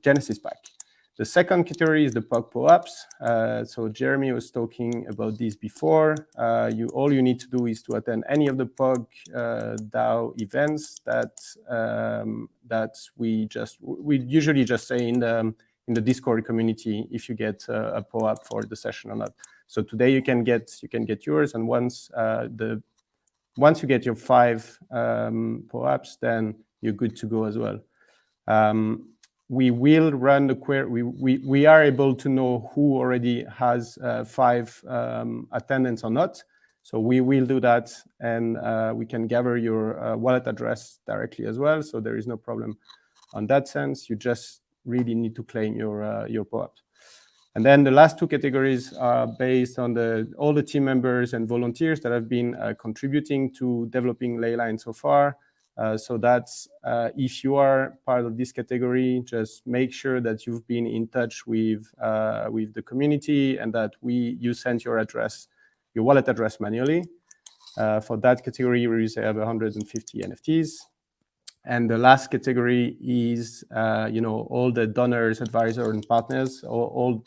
Genesis pack. The second category is the POG POAPs. So Jeremy was talking about this before. All you need to do is to attend any of the POG DAO events that we usually just say in the Discord community if you get a POAP for the session or not. So today you can get yours, and once you get your 5 POAPs, then you're good to go as well. We will run the query. We are able to know who already has 5 attendance or not. So we will do that, and we can gather your wallet address directly as well. So there is no problem on that sense. You just really need to claim your POAP. And then the last 2 categories are based on all the team members and volunteers that have been contributing to developing Leyline so far. So that's if you are part of this category, just make sure that you've been in touch with the community and that you sent your wallet address manually. For that category, we reserve 150 NFTs. And the last category is all the donors, advisors, and partners, all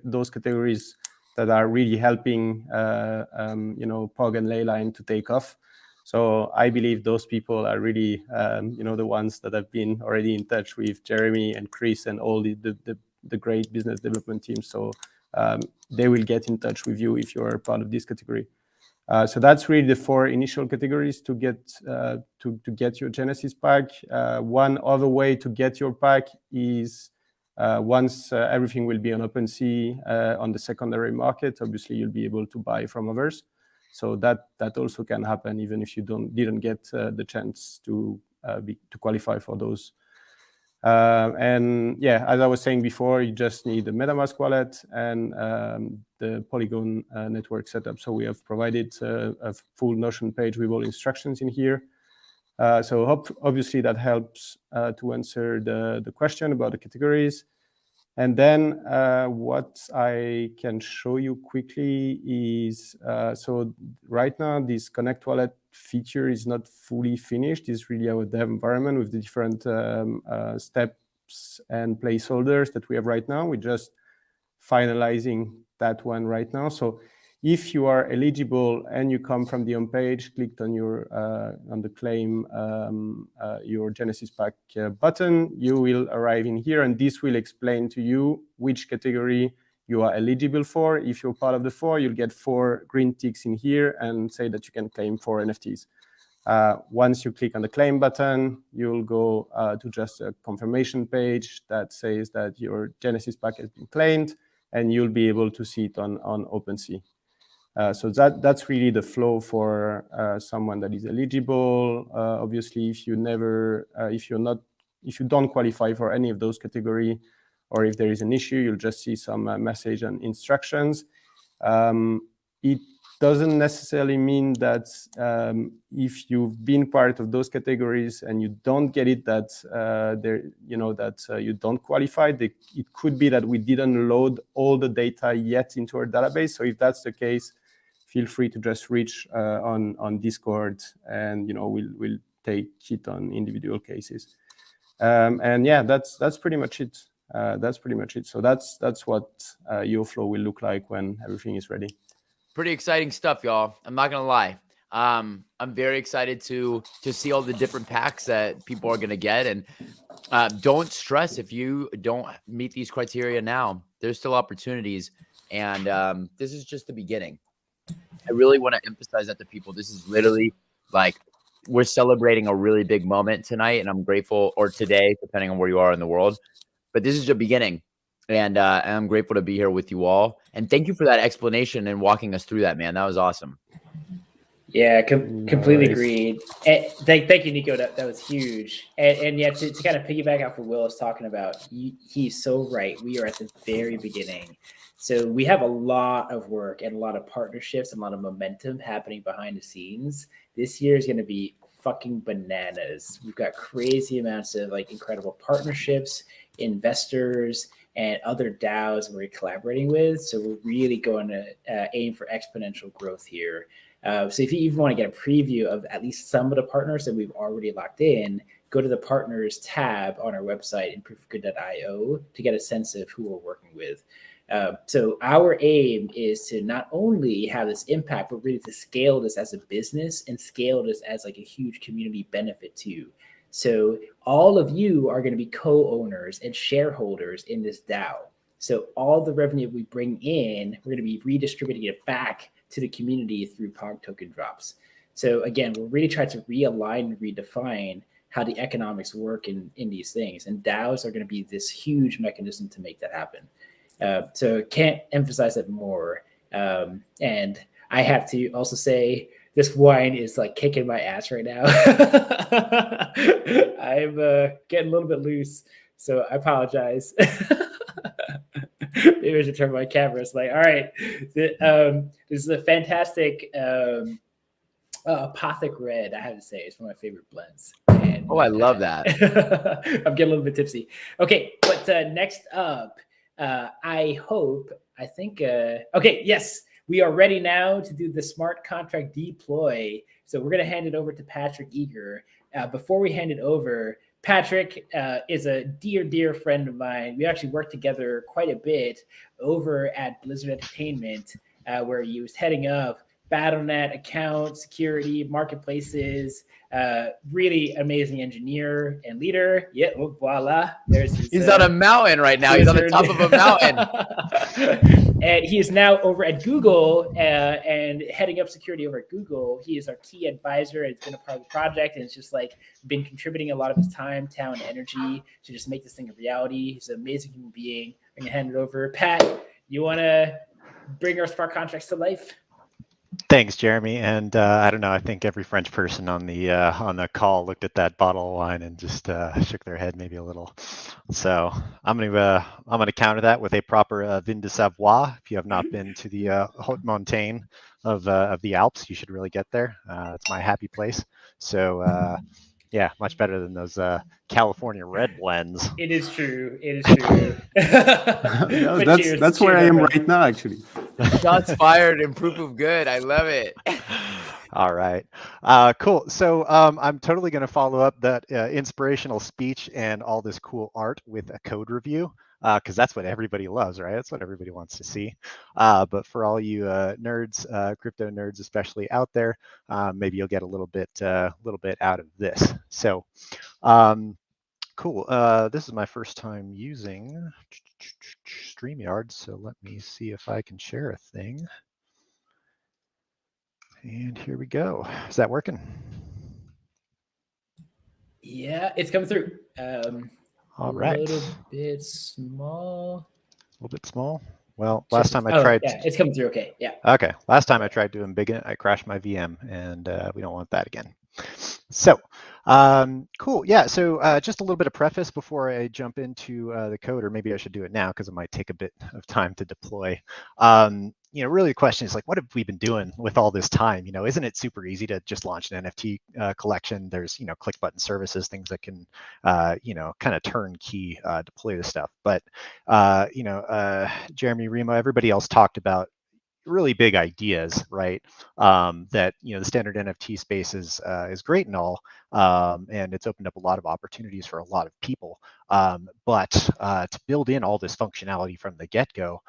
those categories that are really helping POG and Leyline to take off. So I believe those people are really, the ones that have been already in touch with Jeremy and Chris and all the great business development teams. So they will get in touch with you if you are part of this category. So that's really the 4 initial categories to get your Genesis pack. One other way to get your pack is once everything will be on OpenSea on the secondary market. Obviously, you'll be able to buy from others. So that also can happen even if you didn't get the chance to qualify for those. And yeah, as I was saying before, you just need the MetaMask wallet and the Polygon network setup. So we have provided a full Notion page with all instructions in here. So obviously that helps to answer the question about the categories. And then what I can show you quickly is, so right now this Connect Wallet feature is not fully finished. It's really our dev environment with the different steps and placeholders that we have right now. We're just finalizing that one right now. So if you are eligible and you come from the home page, clicked on the claim your Genesis pack button, you will arrive in here, and this will explain to you which category you are eligible for. If you're part of the 4, you'll get 4 green ticks in here and say that you can claim 4 NFTs. Once you click on the claim button, you'll go to just a confirmation page that says that your Genesis pack has been claimed, and you'll be able to see it on OpenSea. So that's really the flow for someone that is eligible. Obviously, if you don't qualify for any of those categories, or if there is an issue, you'll just see some message and instructions. doesn't necessarily mean that if you've been part of those categories and you don't get it, that you don't qualify. It could be that we didn't load all the data yet into our database. So if that's the case, feel free to just reach on Discord, and we'll take it on individual cases. And yeah, that's pretty much it. So that's what your flow will look like when everything is ready. Pretty exciting stuff, y'all. I'm not gonna lie. I'm very excited to see all the different packs that people are gonna get, and don't stress if you don't meet these criteria now. There's still opportunities, and this is just the beginning. I really want to emphasize that to people. This is literally like we're celebrating a really big moment tonight, and I'm grateful, or today, depending on where you are in the world. But this is the beginning. And I'm grateful to be here with you all. And thank you for that explanation and walking us through that, man. That was awesome. Yeah, completely agreed. And thank you, Nico. That was huge. And yeah, to kind of piggyback off what Will is talking about, he's so right. We are at the very beginning. So we have a lot of work and a lot of partnerships and a lot of momentum happening behind the scenes. This year is going to be fucking bananas. We've got crazy amounts of like incredible partnerships, investors, and other DAOs we're collaborating with. So we're really going to aim for exponential growth here. So if you even want to get a preview of at least some of the partners that we've already locked in, go to the partners tab on our website in proofofgood.io to get a sense of who we're working with. So our aim is to not only have this impact, but really to scale this as a business and scale this as like a huge community benefit too. So all of you are going to be co-owners and shareholders in this DAO. So all the revenue we bring in, we're going to be redistributing it back to the community through POG token drops. So again, we're really trying to realign and redefine how the economics work in these things. And DAOs are going to be this huge mechanism to make that happen. So can't emphasize it more. And I have to also say, this wine is like kicking my ass right now. I'm getting a little bit loose, so I apologize. Maybe I should turn my camera. It's like, all right, this is a fantastic Apothic Red, I have to say. It's one of my favorite blends. And, I love that. I'm getting a little bit tipsy. Okay, but next up, okay, yes. We are ready now to do the smart contract deploy. So we're going to hand it over to Patrick Eager. Before we hand it over, Patrick is a dear friend of mine. We actually worked together quite a bit over at Blizzard Entertainment, where he was heading up Battle.net, account, security, marketplaces, really amazing engineer and leader. Yeah, oh, voila. He's on a mountain right now. He's on the top of a mountain. And he is now over at Google and heading up security over at Google. He is our key advisor. It's been a part of the project, and it's just like been contributing a lot of his time, talent, energy to just make this thing a reality. He's an amazing human being. I'm going to hand it over. Pat, you want to bring our smart contracts to life? Thanks, Jeremy. And I don't know, I think every French person on the call looked at that bottle of wine and just shook their head maybe a little. So I'm gonna counter that with a proper vin de Savoie. If you have not been to the Haute Montagne of the Alps, you should really get there. It's my happy place. So yeah, much better than those California red blends. It is true. It is true. No, that's where I am right now, actually. Shots fired and proof of good. I love it. All right. Cool. So I'm totally going to follow up that inspirational speech and all this cool art with a code review, because that's what everybody loves, right? That's what everybody wants to see. But for all you nerds, crypto nerds especially out there, maybe you'll get a little bit out of this. So cool. This is my first time using StreamYard, so let me see if I can share a thing. And here we go. Is that working? Yeah, it's coming through. All right. A little bit small. A little bit small. Well, last time I tried. Yeah, it's coming through. Okay. Yeah. Okay. Last time I tried doing big, I crashed my VM, and we don't want that again. So cool. Yeah. So just a little bit of preface before I jump into the code, or maybe I should do it now because it might take a bit of time to deploy. really the question is like, what have we been doing with all this time? Isn't it super easy to just launch an NFT collection? There's, click button services, things that can, kind of turnkey deploy this stuff. But, Jeremy, Remo, everybody else talked about really big ideas, right? That the standard NFT space is great and all, and it's opened up a lot of opportunities for a lot of people. But to build in all this functionality from the get-go,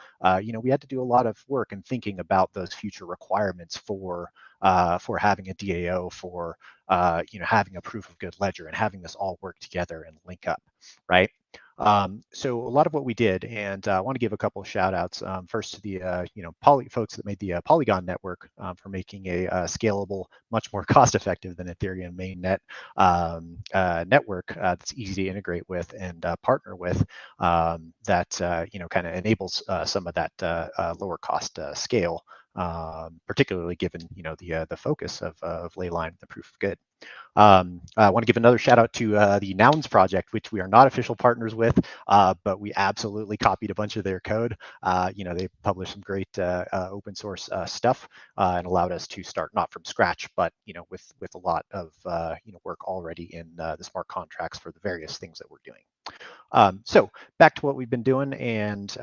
we had to do a lot of work in thinking about those future requirements for having a DAO, for having a proof of good ledger, and having this all work together and link up, right? So a lot of what we did, and I want to give a couple of shout outs. First to the folks that made the Polygon network for making a scalable, much more cost-effective than Ethereum mainnet network that's easy to integrate with and partner with, that kind of enables some of that lower cost scale, particularly given the focus of Leyline, the proof of good. I want to give another shout out to the Nouns project, which we are not official partners with, but we absolutely copied a bunch of their code. They published some great open source stuff and allowed us to start not from scratch, but with a lot of work already in the smart contracts for the various things that we're doing. So back to what we've been doing, and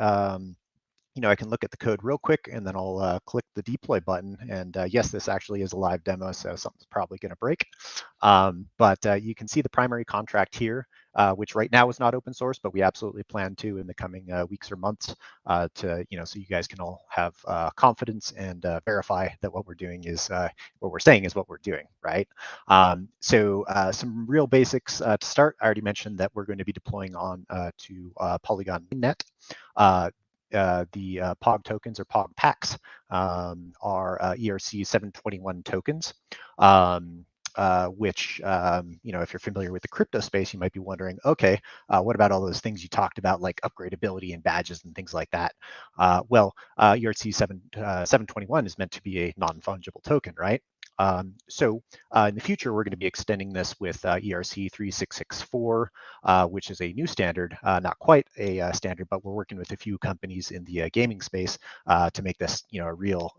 I can look at the code real quick, and then I'll click the deploy button. And yes, this actually is a live demo, so something's probably going to break. But you can see the primary contract here, which right now is not open source, but we absolutely plan to in the coming weeks or months, so you guys can all have confidence and verify that what we're doing is what we're saying is what we're doing, right? So some real basics to start. I already mentioned that we're going to be deploying on to Polygon mainnet. The POG tokens, or POG packs, are ERC 721 tokens, which, if you're familiar with the crypto space, you might be wondering, okay, what about all those things you talked about, like upgradability and badges and things like that? ERC 721 is meant to be a non-fungible token, right? So in the future, we're going to be extending this with ERC 3664, which is a new standard, not quite a standard, but we're working with a few companies in the gaming space to make this, a real,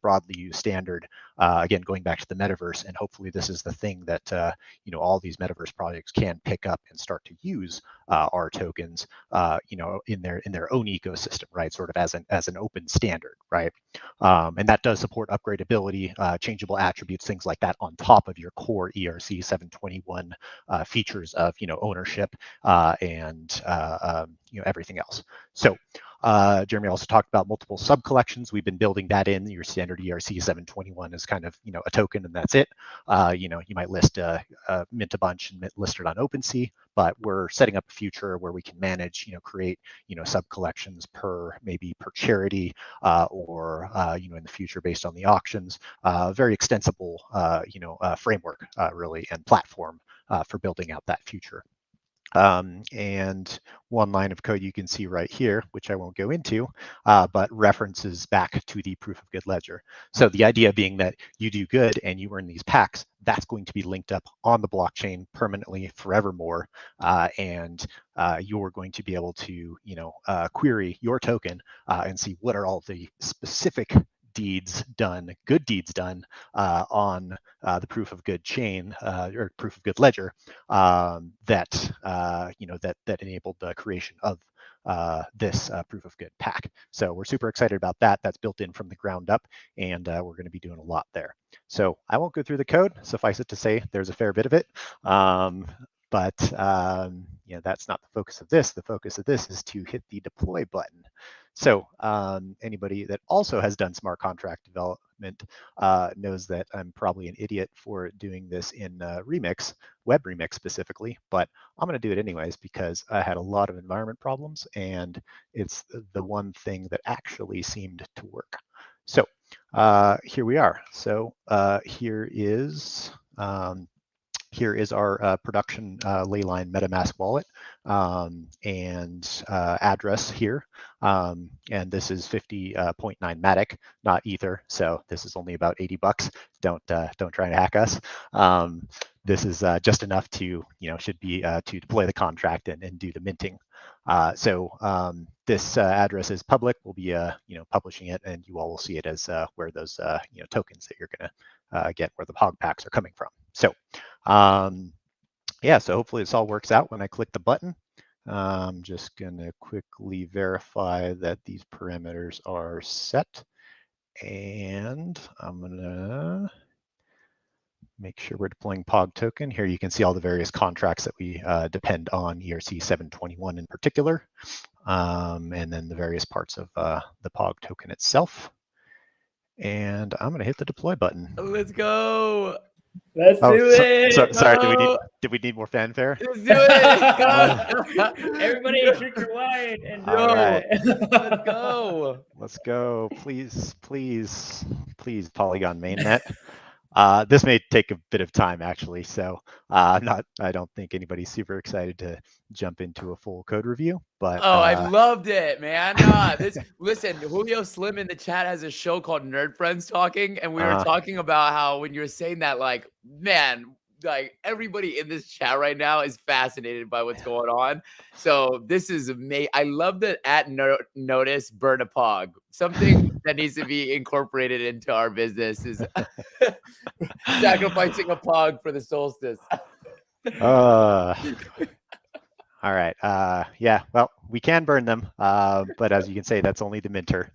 broadly used standard. Again, going back to the metaverse, and hopefully this is the thing that all these metaverse projects can pick up and start to use our tokens, in their own ecosystem, right? Sort of as an open standard, right? And that does support upgradability, changeable attributes, things like that, on top of your core ERC 721 features of ownership and everything else. So Jeremy also talked about multiple sub collections. We've been building that in. Your standard ERC 721 is kind of a token, and that's it. You might list mint a bunch and list it on OpenSea, but we're setting up a future where we can manage, create sub collections maybe per charity, or in the future based on the auctions. Very extensible framework really, and platform for building out that future. And one line of code you can see right here, which I won't go into, but references back to the proof of good ledger. So the idea being that you do good and you earn these packs, that's going to be linked up on the blockchain permanently forevermore. And you're going to be able to, query your token and see what are all the specific good deeds done on the proof of good chain, or proof of good ledger, that enabled the creation of this proof of good pack. So we're super excited about that. That's built in from the ground up, and we're going to be doing a lot there. So I won't go through the code. Suffice it to say, there's a fair bit of it. But that's not the focus of this. The focus of this is to hit the deploy button. So anybody that also has done smart contract development knows that I'm probably an idiot for doing this in Remix, Web Remix specifically, but I'm going to do it anyways because I had a lot of environment problems, and it's the one thing that actually seemed to work. So here we are. So here is our production Leyline MetaMask wallet, and address here. And this is 50.9 Matic, not Ether. So this is only about $80. Don't try and hack us. this is just enough to, should be to deploy the contract and do the minting. This address is public. We'll be publishing it, and you all will see it as where those tokens that you're gonna get, where the POG packs are coming from. So yeah, so hopefully this all works out when I click the button. I'm just gonna quickly verify that these parameters are set, and I'm gonna make sure we're deploying POG token. Here you can see all the various contracts that we depend on, ERC 721 in particular, and then the various parts of the POG token itself. And I'm going to hit the deploy button. Let's go. Let's do it. Sorry, did we need more fanfare? Let's do it. Everybody drink your wine and all right. Let's go. Let's go. Please, Polygon mainnet. This may take a bit of time, actually, so I don't think anybody's super excited to jump into a full code review. But I loved it, man. Listen, Julio Slim in the chat has a show called Nerd Friends Talking, and we were talking about how when you're saying that, like, man, like everybody in this chat right now is fascinated by what's going on. So this is amazing. I love that notice burn a POG. Something that needs to be incorporated into our business is sacrificing a POG for the solstice. All right. Yeah, well, we can burn them, but as you can say, that's only the minter.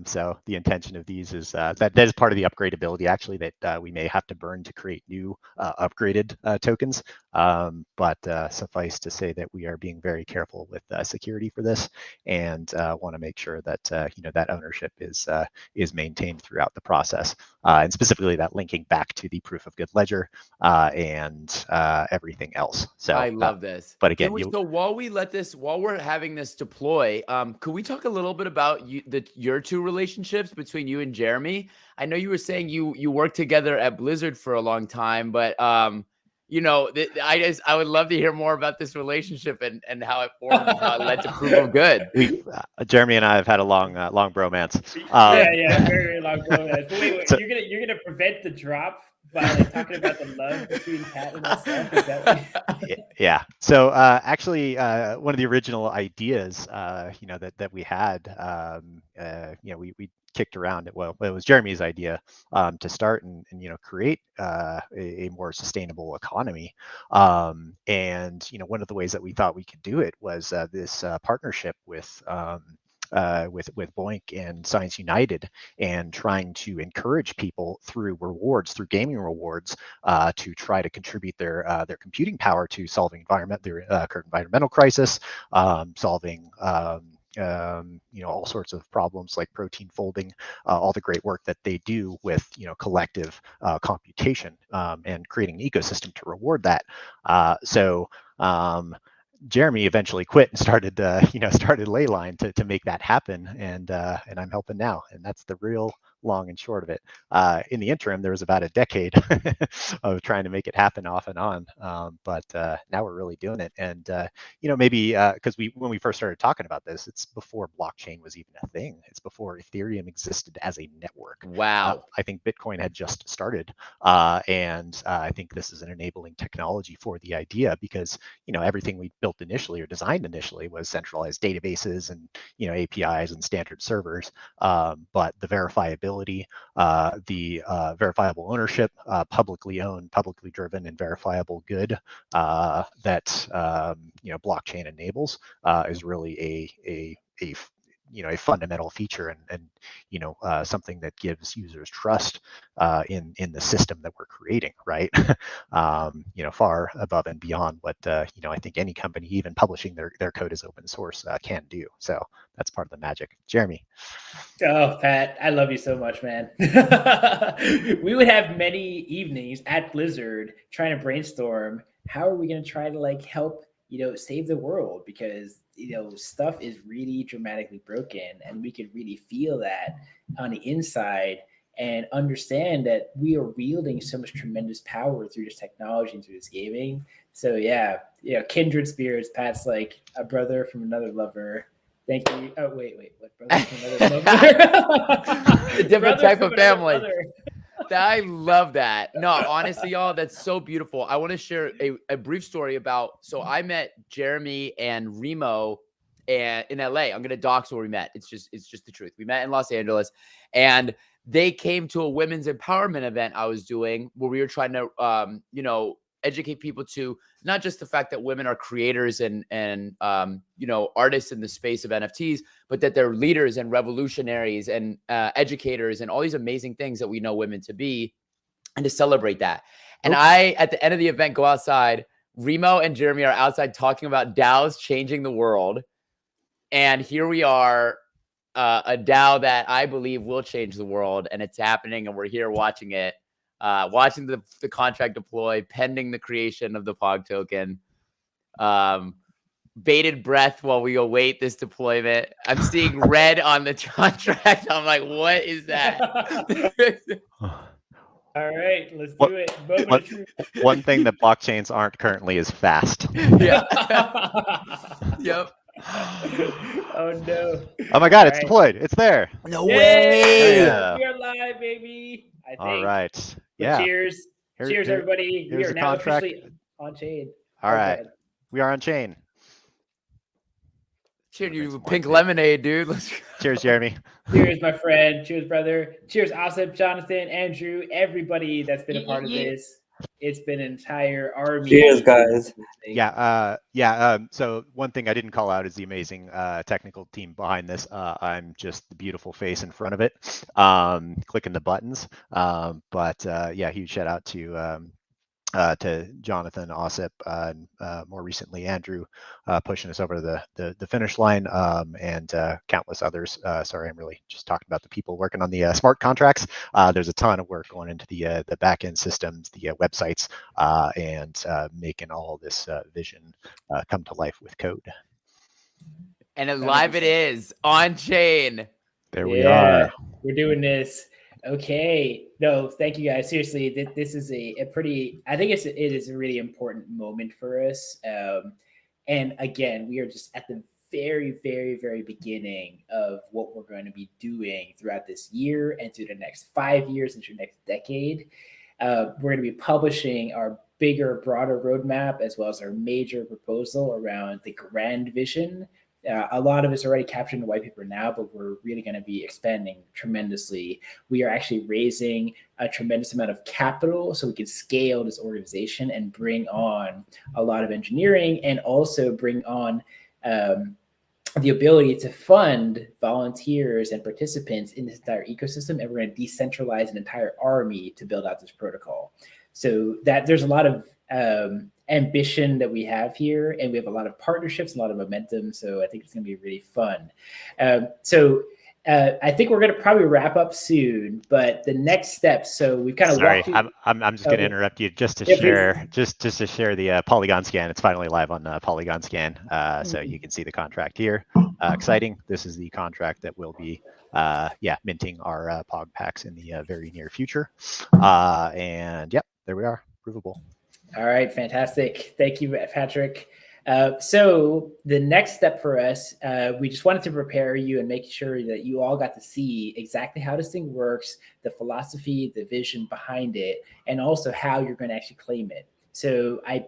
So the intention of these is that is part of the upgradability, actually, that we may have to burn to create new upgraded tokens. But suffice to say that we are being very careful with security for this, and want to make sure that that ownership is maintained throughout the process, and specifically that linking back to the proof of good ledger and everything else. So I love this. But again, so while we're having this deploy, could we talk a little bit about your two relationships between you and Jeremy? I know you were saying you worked together at Blizzard for a long time, but I would love to hear more about this relationship and how it formed and how it led to proof of good. Jeremy and I have had a long bromance. Very, very long bromance. But wait, so, you're gonna prevent the drop by like talking about the love between Pat and myself? Is that what... Yeah. So actually, one of the original ideas, that we had, we kicked around. Well, it was Jeremy's idea to start and create a more sustainable economy. And one of the ways that we thought we could do it was this partnership with Boink and Science United, and trying to encourage people through gaming rewards, to try to contribute their computing power to solving their current environmental crisis, solving all sorts of problems like protein folding, all the great work that they do with collective computation, and creating an ecosystem to reward that. Jeremy eventually quit and started Leyline to make that happen, and I'm helping now, and that's the real long and short of it. In the interim, there was about a decade of trying to make it happen off and on, but now we're really doing it. And maybe because when we first started talking about this, it's before blockchain was even a thing. It's before Ethereum existed as a network. Wow. I think Bitcoin had just started, and I think this is an enabling technology for the idea, because everything we built initially or designed initially was centralized databases and APIs and standard servers, but the verifiability, the verifiable ownership, publicly owned, publicly driven, and verifiable good that blockchain enables is really a fundamental feature, and something that gives users trust in the system that we're creating, right? Far above and beyond what I think any company, even publishing their code as open source, can do. So that's part of the magic. Jeremy. Oh, Pat, I love you so much, man. We would have many evenings at Blizzard trying to brainstorm how are we going to try to help save the world, because stuff is really dramatically broken, and we could really feel that on the inside and understand that we are wielding so much tremendous power through this technology and through this gaming. So yeah, kindred spirits. Pat's like a brother from another lover. Thank you. Oh wait, what brother from another lover? A different type of family. I love that. No, honestly, y'all, that's so beautiful. I want to share a brief story about. So I met Jeremy and Remo and in LA. I'm gonna dox where we met. It's just the truth. We met in Los Angeles, and they came to a women's empowerment event I was doing where we were trying to educate people to not just the fact that women are creators and artists in the space of NFTs, but that they're leaders and revolutionaries and educators and all these amazing things that we know women to be, and to celebrate that. And I, at the end of the event, go outside. Remo and Jeremy are outside talking about DAOs changing the world. And here we are, a DAO that I believe will change the world, and it's happening, and we're here watching it. Watching the contract deploy, pending the creation of the POG token. Bated breath while we await this deployment. I'm seeing red on the contract. I'm like, what is that? All right, let's do it. Moment of truth. One thing that blockchains aren't currently is fast. Yeah. Yep. Oh no. Oh my God, All it's right. deployed. It's there. No Yay! way. Yeah. We are live, baby. I think. All right. So Yeah. cheers. Cheers, everybody. We here's are the now contract. officially on chain. All right. Okay. We are on chain. Cheers, Drink you some pink wine, lemonade, dude. Let's Cheers, Jeremy. Cheers, my friend. Cheers, brother. Cheers, Asif, Jonathan, Andrew, everybody that's been a part of this. It's been an entire army. Cheers, guys. So one thing I didn't call out is the amazing technical team behind this. I'm just the beautiful face in front of it, clicking the buttons. Huge shout out to Jonathan, Osip, and more recently Andrew, pushing us over the finish line, and countless others. Sorry, I'm really just talking about the people working on the smart contracts. There's a ton of work going into the backend systems, the websites, and making all this vision come to life with code. And live it is on chain. There we are. We're doing this. Okay. No, thank you guys. Seriously, this is a pretty, I think it is a really important moment for us. And again, we are just at the very, very, very beginning of what we're going to be doing throughout this year and through the next 5 years into the next decade. We're going to be publishing our bigger, broader roadmap, as well as our major proposal around the grand vision. A lot of it's already captured in the white paper now, but we're really going to be expanding tremendously. We are actually raising a tremendous amount of capital so we can scale this organization and bring on a lot of engineering, and also bring on the ability to fund volunteers and participants in this entire ecosystem. And we're going to decentralize an entire army to build out this protocol. So that there's a lot of ambition that we have here, and we have a lot of partnerships, a lot of momentum. So I think it's going to be really fun. I think we're going to probably wrap up soon, but the next steps. So we've kind of Sorry, walked I'm just going to interrupt you just to share the Polygon scan. It's finally live on Polygon scan, so you can see the contract here. Exciting! This is the contract that will be minting our POG packs in the very near future. And yep, there we are, provable. All right, fantastic. Thank you, Patrick. So the next step for us, we just wanted to prepare you and make sure that you all got to see exactly how this thing works, the philosophy, the vision behind it, and also how you're going to actually claim it. So I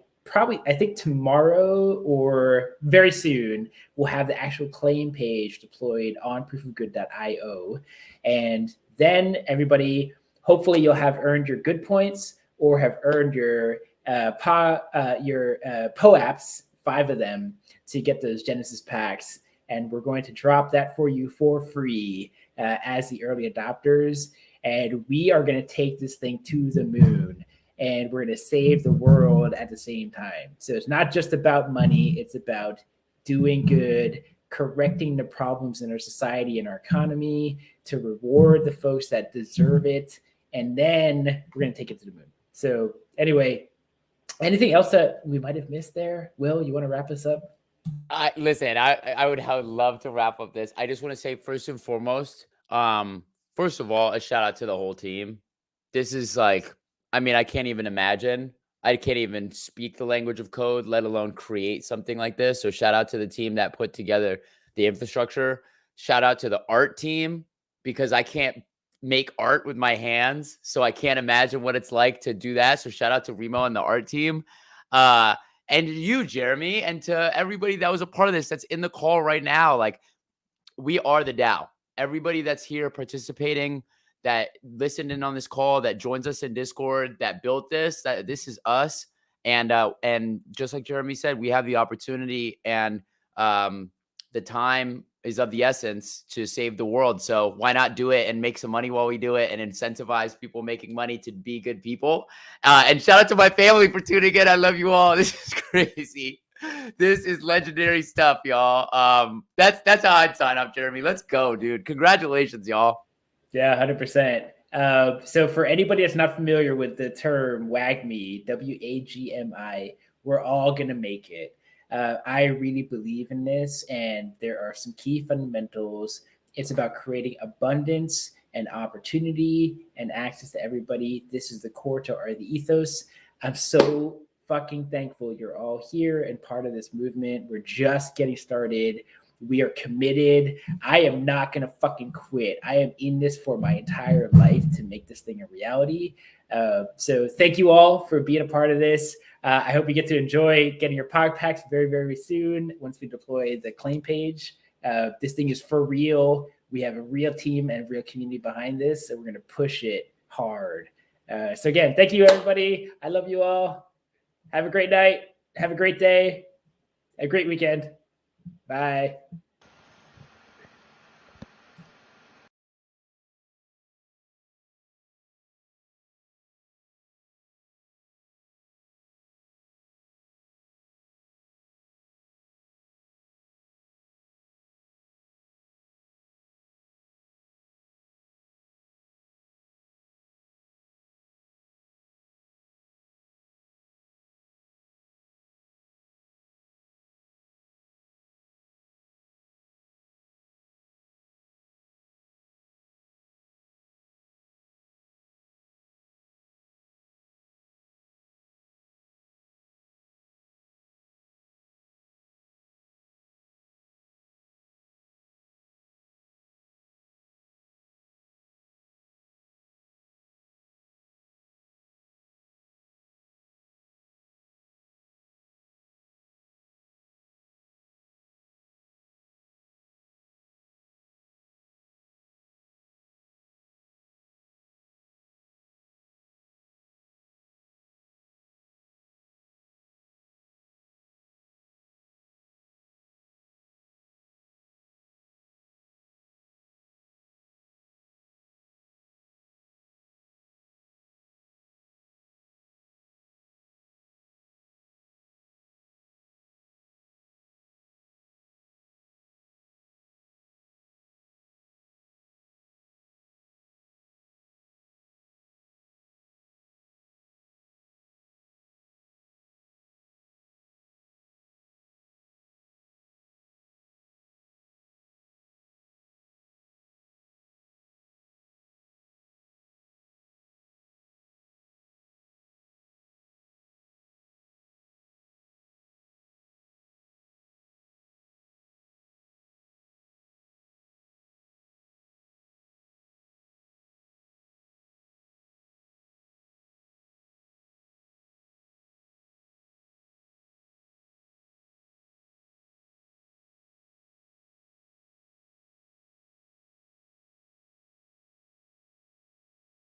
think tomorrow or very soon, we'll have the actual claim page deployed on proofofgood.io. And then everybody, hopefully you'll have earned your good points or have earned your POAPs, 5 of them, to get those Genesis packs. And we're going to drop that for you for free as the early adopters. And we are going to take this thing to the moon, and we're going to save the world at the same time. So it's not just about money. It's about doing good, correcting the problems in our society and our economy, to reward the folks that deserve it. And then we're going to take it to the moon. So anyway, anything else that we might have missed there? Will, you want to wrap us up? I would love to wrap up this. I just want to say, first and foremost, first of all, a shout out to the whole team. This is I can't even imagine. I can't even speak the language of code, let alone create something like this. So shout out to the team that put together the infrastructure. Shout out to the art team, because I can't make art with my hands, so I can't imagine what it's like to do that. So shout out to Remo and the art team. And you, Jeremy, and to everybody that was a part of this that's in the call right now. Like, we are the DAO. Everybody that's here participating, that listened in on this call, that joins us in Discord, that built this, that this is us. And just like Jeremy said, we have the opportunity and the time is of the essence to save the world. So why not do it and make some money while we do it and incentivize people making money to be good people? And shout out to my family for tuning in. I love you all. This is crazy. This is legendary stuff, y'all. That's how I'd sign up, Jeremy. Let's go, dude. Congratulations, y'all. Yeah, 100%. So for anybody that's not familiar with the term WAGMI, WAGMI, we're all going to make it. I really believe in this, and there are some key fundamentals. It's about creating abundance and opportunity and access to everybody. This is the core to the ethos. I'm so fucking thankful you're all here and part of this movement. We're just getting started. We are committed. I am not going to fucking quit. I am in this for my entire life to make this thing a reality. So thank you all for being a part of this. I hope you get to enjoy getting your POG packs very, very soon once we deploy the claim page. This thing is for real. We have a real team and real community behind this, so we're going to push it hard. So again, thank you, everybody. I love you all. Have a great night. Have a great day. A great weekend. Bye.